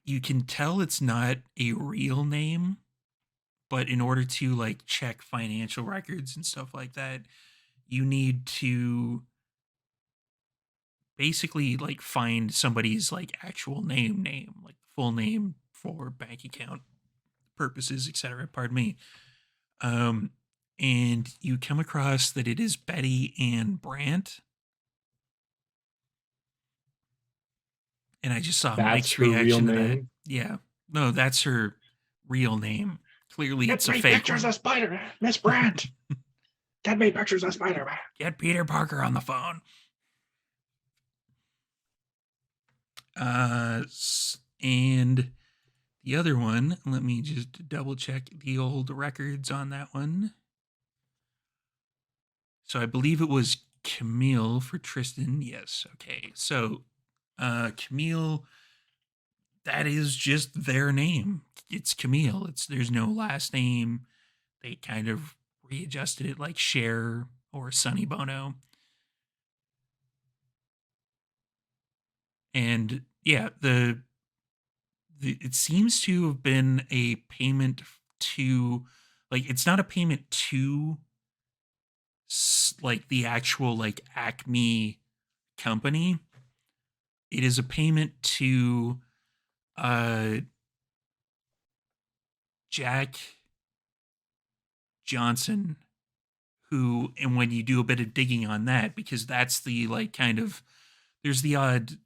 You can tell it's not a real name, but in order to like check financial records and stuff like that, you need to basically like find somebody's like actual name, like the full name for bank account purposes, etc. Pardon me. And you come across that it is Betty Ann Brandt. And I just saw That's Mike's her real reaction to that. name? Yeah. No, that's her real name. Clearly, it's a Get me fake pictures one. of Spider-Man, Miss Brandt. Get me pictures of Spider-Man. Get Peter Parker on the phone. And the other one, let me just double check the old records on that one. So I believe it was Camille for Tristan. Yes. Okay. So Camille, that is just their name. It's Camille. There's no last name. They kind of readjusted it like Cher or Sonny Bono. And yeah, it seems to have been a payment to, like, it's not a payment to like the actual like Acme company. It is a payment to Jack Johnson, who, and when you do a bit of digging on that, because that's the like kind of, there's the odd,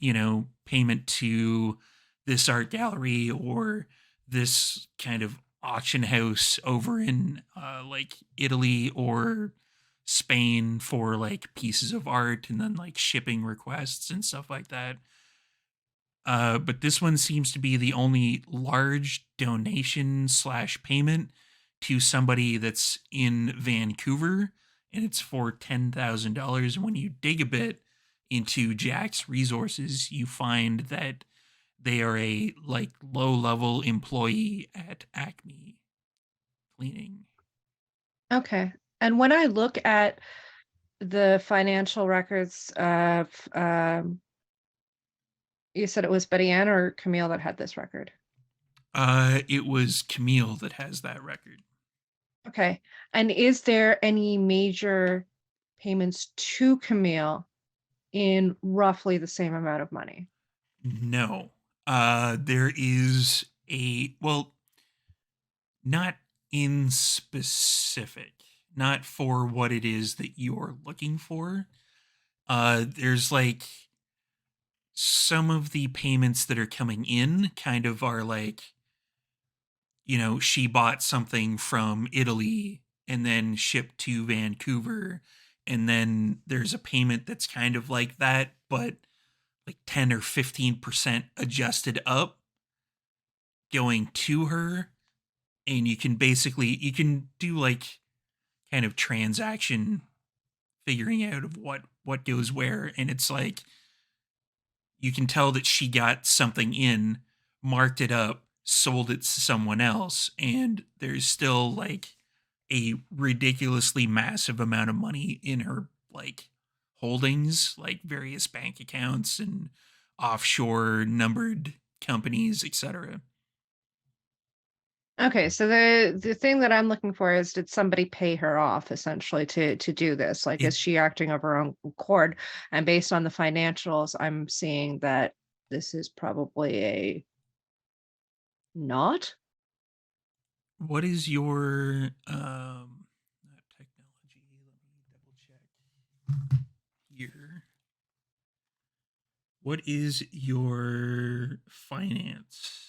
payment to this art gallery or this kind of auction house over in like Italy or Spain for like pieces of art and then like shipping requests and stuff like that. But this one seems to be the only large donation / payment to somebody that's in Vancouver, and it's for $10,000. When you dig a bit into Jack's resources, you find that they are a like low-level employee at Acme Cleaning. Okay. And when I look at the financial records of, you said it was Betty Ann or Camille that had this record? It was Camille that has that record. Okay. And is there any major payments to Camille in roughly the same amount of money? No. There is well, not in specific, not for what it is that you're looking for. There's like some of the payments that are coming in kind of are like, she bought something from Italy and then shipped to Vancouver. And then there's a payment that's kind of like that, but like 10 or 15% adjusted up going to her. And you can do like kind of transaction figuring out of what goes where. And it's like, you can tell that she got something in, marked it up, sold it to someone else, and there's still like a ridiculously massive amount of money in her like holdings, like various bank accounts and offshore numbered companies, etc. Okay, so the thing that I'm looking for is, did somebody pay her off essentially to do this? Like, It is she acting of her own accord? And based on the financials, I'm seeing that this is probably a not. What is your not technology? Let me double check here. What is your finance?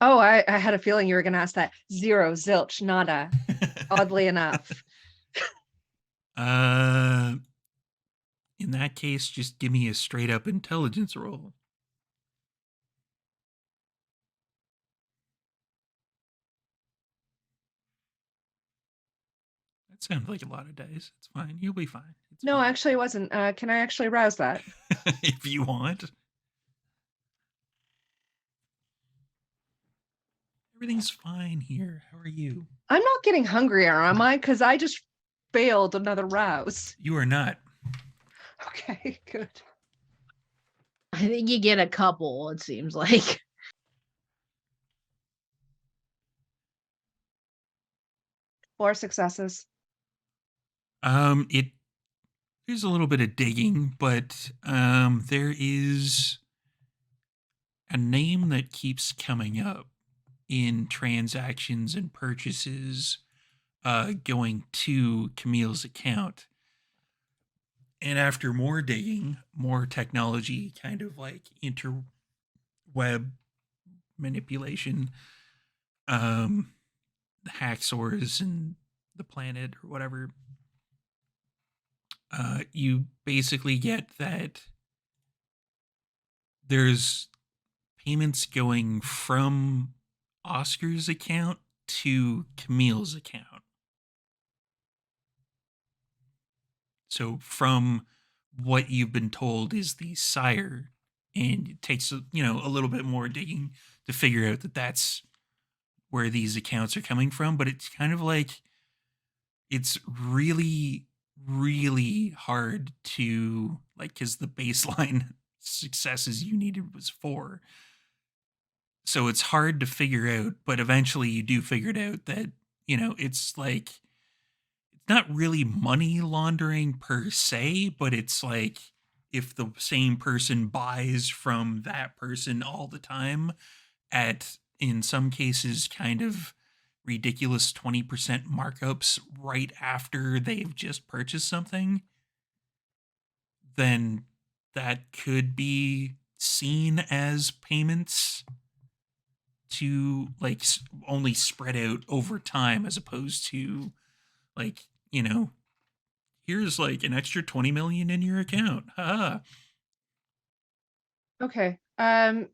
Oh, I had a feeling you were going to ask that. Zero, zilch, nada. Oddly enough. uh, in that case, just give me a straight up intelligence roll. That sounds like a lot of dice. It's fine. You'll be fine. It's No, fine. actually, it wasn't. Can I actually rouse that? If you want. Everything's fine here. How are you? I'm not getting hungrier, am I? Because I just failed another rouse. You are not. Okay, good. I think you get a couple, it seems like. 4 successes. It there's a little bit of digging, but there is a name that keeps coming up in transactions and purchases going to Camille's account. And after more digging, more technology, kind of like interweb manipulation, hacksaws and the planet or whatever, you basically get that there's payments going from Oscar's account to Camille's account. So from what you've been told is the sire, and it takes a little bit more digging to figure out that that's where these accounts are coming from. But it's kind of like it's really really hard to like, because the baseline successes you needed was 4, so it's hard to figure out, but eventually you do figure it out that it's like it's not really money laundering per se, but it's like if the same person buys from that person all the time at, in some cases, kind of ridiculous 20% markups right after they've just purchased something, then that could be seen as payments to like only spread out over time, as opposed to like, here's like an extra 20 million in your account. Okay.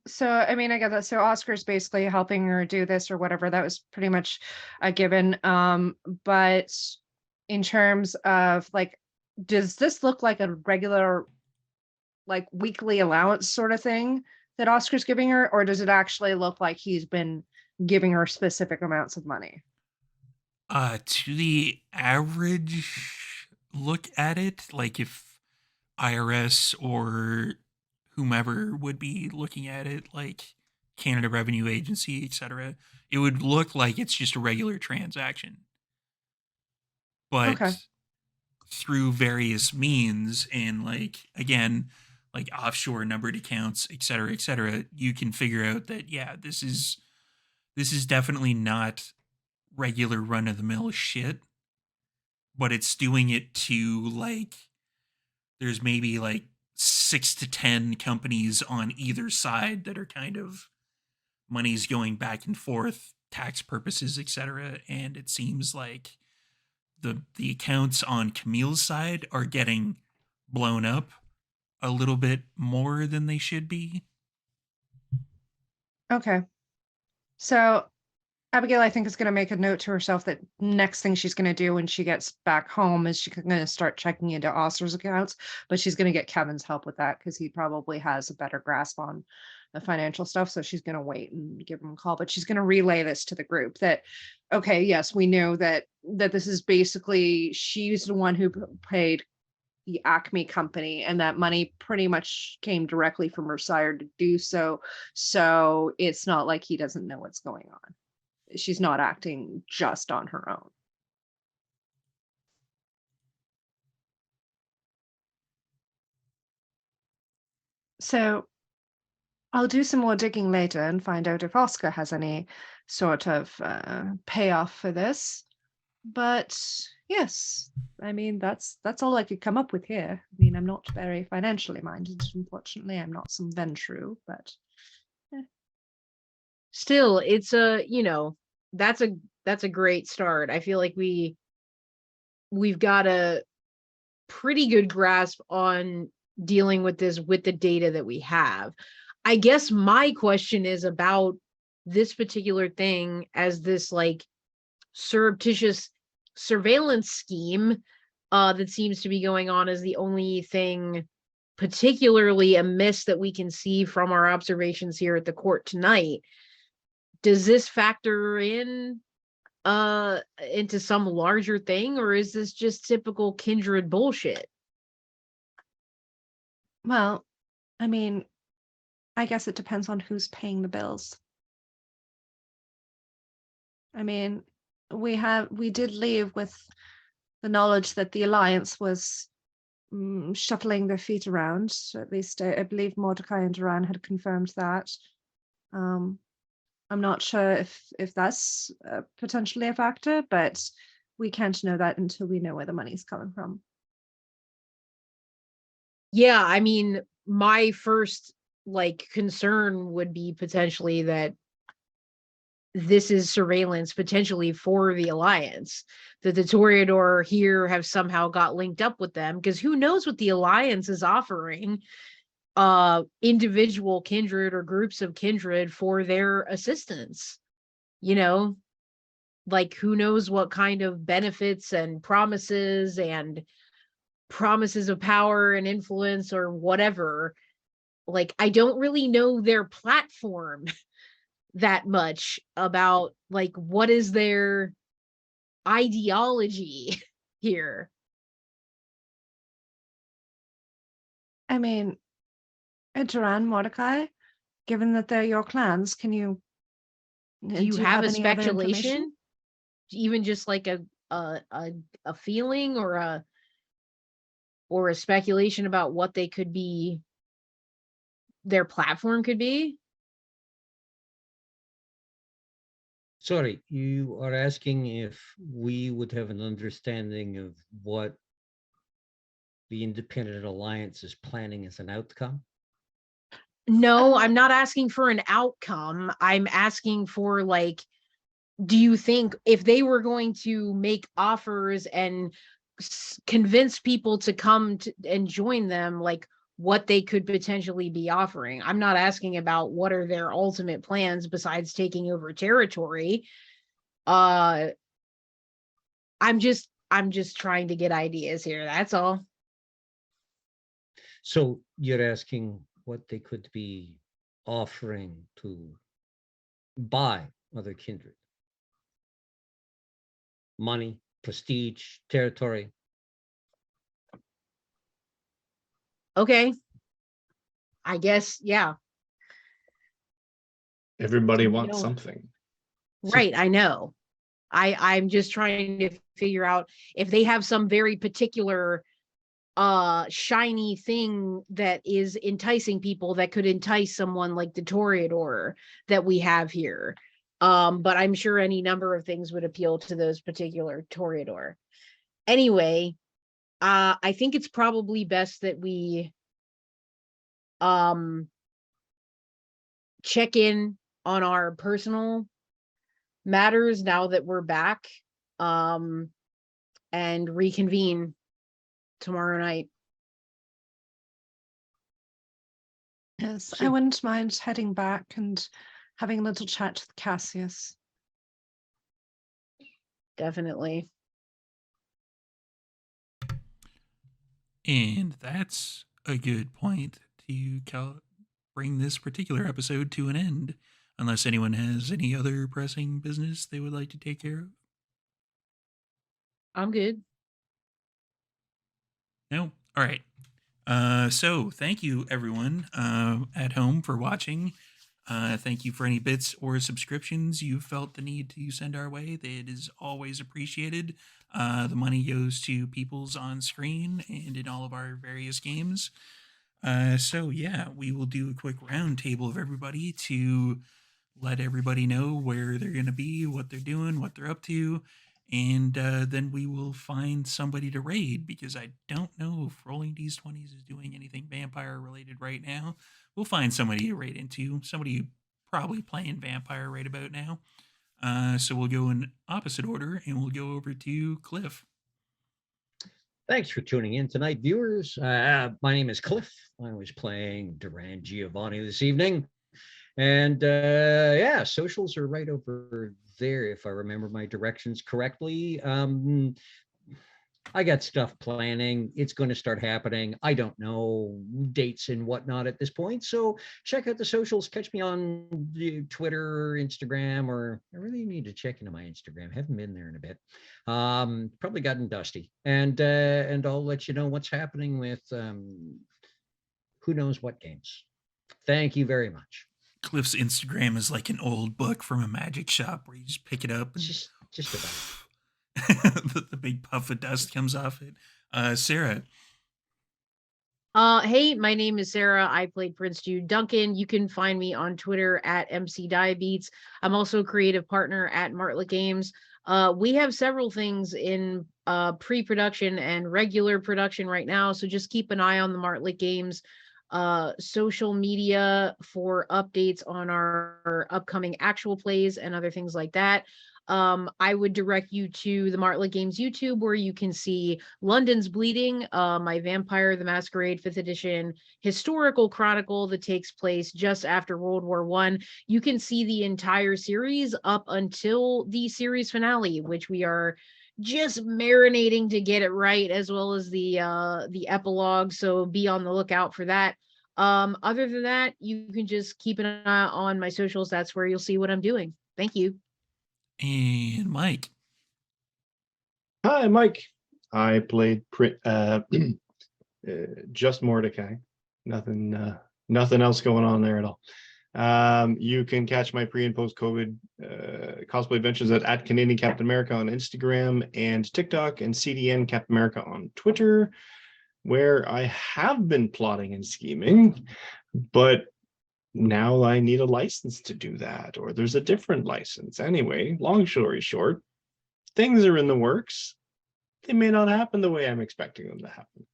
So I mean, I get that. So Oscar's basically helping her do this or whatever. That was pretty much a given. But in terms of like, does this look like a regular, like weekly allowance sort of thing that Oscar's giving her, or does it actually look like he's been giving her specific amounts of money? To the average look at it, like if IRS or whomever would be looking at it, like Canada Revenue Agency, etc., it would look like it's just a regular transaction. Okay. But through various means, and like again, like offshore numbered accounts, etc., you can figure out that yeah, this is definitely not regular run of the mill shit, but it's doing it to like there's maybe like 6 to 10 companies on either side that are kind of money's going back and forth, tax purposes, etc. And it seems like the accounts on Camille's side are getting blown up a little bit more than they should be. Okay. So Abigail, I think, is going to make a note to herself that next thing she's going to do when she gets back home is she's going to start checking into Oscar's accounts, but she's going to get Kevin's help with that because he probably has a better grasp on the financial stuff. So she's going to wait and give him a call, but she's going to relay this to the group that, okay, yes, we know that this is basically, she's the one who paid the Acme company, and that money pretty much came directly from her sire to do so. So it's not like he doesn't know what's going on. She's not acting just on her own. So I'll do some more digging later and find out if Oscar has any sort of payoff for this. But yes, I mean, that's all I could come up with here. I mean, I'm not very financially minded, unfortunately. I'm not some Ventru, but Still, it's that's a great start. I feel like we've got a pretty good grasp on dealing with this with the data that we have. I guess my question is about this particular thing as this like surreptitious surveillance scheme that seems to be going on is the only thing particularly amiss that we can see from our observations here at the court tonight. Does this factor in into some larger thing, or is this just typical kindred bullshit? well, I mean, I guess it depends on who's paying the bills. I mean, we did leave with the knowledge that the Alliance was shuffling their feet around. At least I believe Mordecai and Duran had confirmed that. I'm not sure if that's potentially a factor, but we can't know that until we know where the money's coming from. Yeah, I mean, my first like concern would be potentially that this is surveillance potentially for the Alliance, that the Toreador here have somehow got linked up with them, because who knows what the Alliance is offering individual kindred or groups of kindred for their assistance. Like who knows what kind of benefits and promises of power and influence or whatever. Like I don't really know their platform that much about like what is their ideology here. I mean, Duran, Mordecai, given that they're your clans, can you Do you have a any other information? speculation? Even just like a feeling or a speculation about what they could be, their platform could be? Sorry, you are asking if we would have an understanding of what the Independent Alliance is planning as an outcome? No, I'm not asking for an outcome. I'm asking for like, do you think if they were going to make offers and convince people to come and join them, like what they could potentially be offering? I'm not asking about what are their ultimate plans besides taking over territory. I'm just trying to get ideas here. That's all. So you're asking what they could be offering to buy other kindred? Money, prestige, territory? Okay. I guess, yeah. Everybody wants No. something. Right, I know. I'm just trying to figure out if they have some very particular shiny thing that is enticing people that could entice someone like the Toreador that we have here. But I'm sure any number of things would appeal to those particular Toreador. Anyway, I think it's probably best that we check in on our personal matters now that we're back, and reconvene tomorrow night. Yes, I wouldn't mind heading back and having a little chat with Cassius. Definitely. And that's a good point to bring this particular episode to an end, unless anyone has any other pressing business they would like to take care of. I'm good. No? All right. So thank you everyone at home for watching. Thank you for any bits or subscriptions you felt the need to send our way. It is always appreciated. The money goes to people's on screen and in all of our various games. So yeah, we will do a quick round table of everybody to let everybody know where they're going to be, what they're doing, what they're up to, and then we will find somebody to raid because I don't know if Rolling D20s is doing anything vampire related right now. We'll find somebody to raid into, somebody probably playing vampire right about now. So we'll go in opposite order and we'll go over to Cliff. Thanks for tuning in tonight, viewers. My name is Cliff. I was playing Duran Giovanni this evening. And yeah, socials are right over there, if I remember my directions correctly. I got stuff planning. It's going to start happening. I don't know dates and whatnot at this point. So check out the socials. Catch me on Twitter or Instagram, or I really need to check into my Instagram. Haven't been there in a bit. Probably gotten dusty. And I'll let you know what's happening with who knows what games. Thank you very much. Cliff's Instagram is like an old book from a magic shop where you just pick it up and Just about. the big puff of dust comes off it. Sarah. Hey, my name is Sara. I played Prince Jude Duncan. You can find me on Twitter at MC Diabetes. I'm also a creative partner at Martlet Games. We have several things in pre-production and regular production right now, so just keep an eye on the Martlet Games social media for updates on our upcoming actual plays and other things like that. I would direct you to the Martlet Games YouTube, where you can see London's Bleeding, my Vampire the Masquerade 5th edition historical chronicle that takes place just after World War I. You can see the entire series up until the series finale, which we are just marinating to get it right, as well as the epilogue. So be on the lookout for that. Other than that, you can just keep an eye on my socials. That's where you'll see what I'm doing. Thank you. And Mike. Hi, Mike. I played just Mordecai. Nothing else going on there at all. You can catch my pre and post COVID cosplay adventures at Canadian Captain America on Instagram and TikTok, and CDN Captain America on Twitter, where I have been plotting and scheming, but now I need a license to do that, or there's a different license. Anyway, long story short, things are in the works. They may not happen the way I'm expecting them to happen.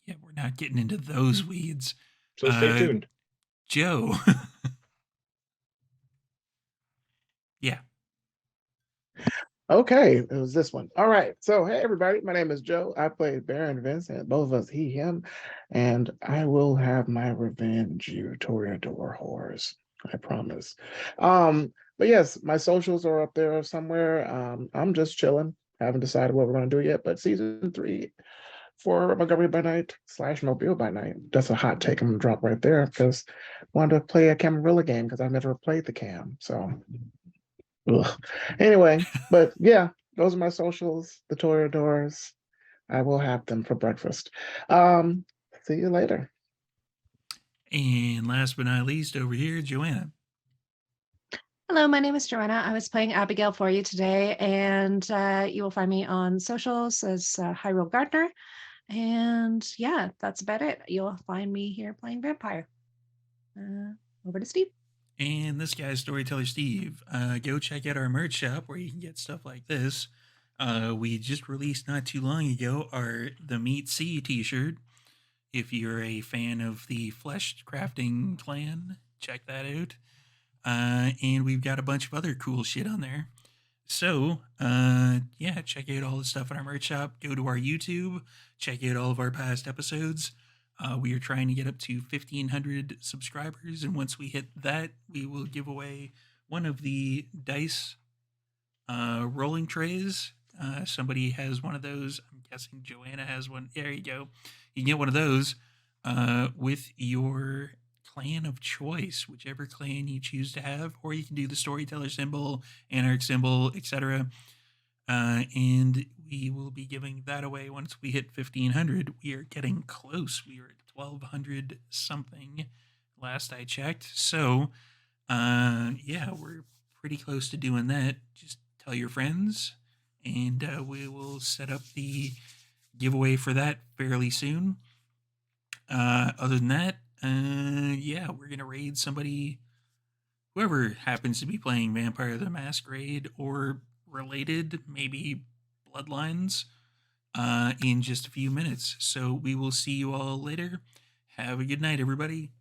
Yeah, we're not getting into those weeds. So stay tuned. Joe. Yeah. Okay, it was this one. All right. So, hey, everybody. My name is Joe. I play Baron Vincent, both of us, he, him, and I will have my revenge, you Toreador whores. I promise. But yes, my socials are up there somewhere. I'm just chilling. Haven't decided what we're going to do yet, but season 3 for Montgomery by Night / Mobile by Night. That's a hot take I'm going to drop right there because I wanted to play a Camarilla game because I've never played the Cam. So, ugh. Anyway, but yeah, those are my socials, the Toreadors. I will have them for breakfast. See you later. And last but not least, over here, Joanna. Hello, my name is Joanna. I was playing Abigail for you today, and you will find me on socials as Hyrule Gardner. And yeah, that's about it. You'll find me here playing Vampire. Over to Steve. And this guy's Storyteller Steve. Go check out our merch shop where you can get stuff like this. We just released not too long ago the Meat Sea t-shirt. If you're a fan of the Flesh Crafting clan, check that out. And we've got a bunch of other cool shit on there. So, yeah, check out all the stuff in our merch shop. Go to our YouTube. Check out all of our past episodes. We are trying to get up to 1,500 subscribers. And once we hit that, we will give away one of the dice rolling trays. Somebody has one of those. I'm guessing Joanna has one. There you go. You can get one of those with your clan of choice, whichever clan you choose to have, or you can do the storyteller symbol, anarch symbol, etc. And we will be giving that away once we hit 1,500. We are getting close. We are at 1,200 something last I checked. So, yeah, we're pretty close to doing that. Just tell your friends, and we will set up the giveaway for that fairly soon. Other than that, yeah, we're gonna raid somebody, whoever happens to be playing Vampire the Masquerade or related, maybe Bloodlines, in just a few minutes. So we will see you all later. Have a good night, everybody.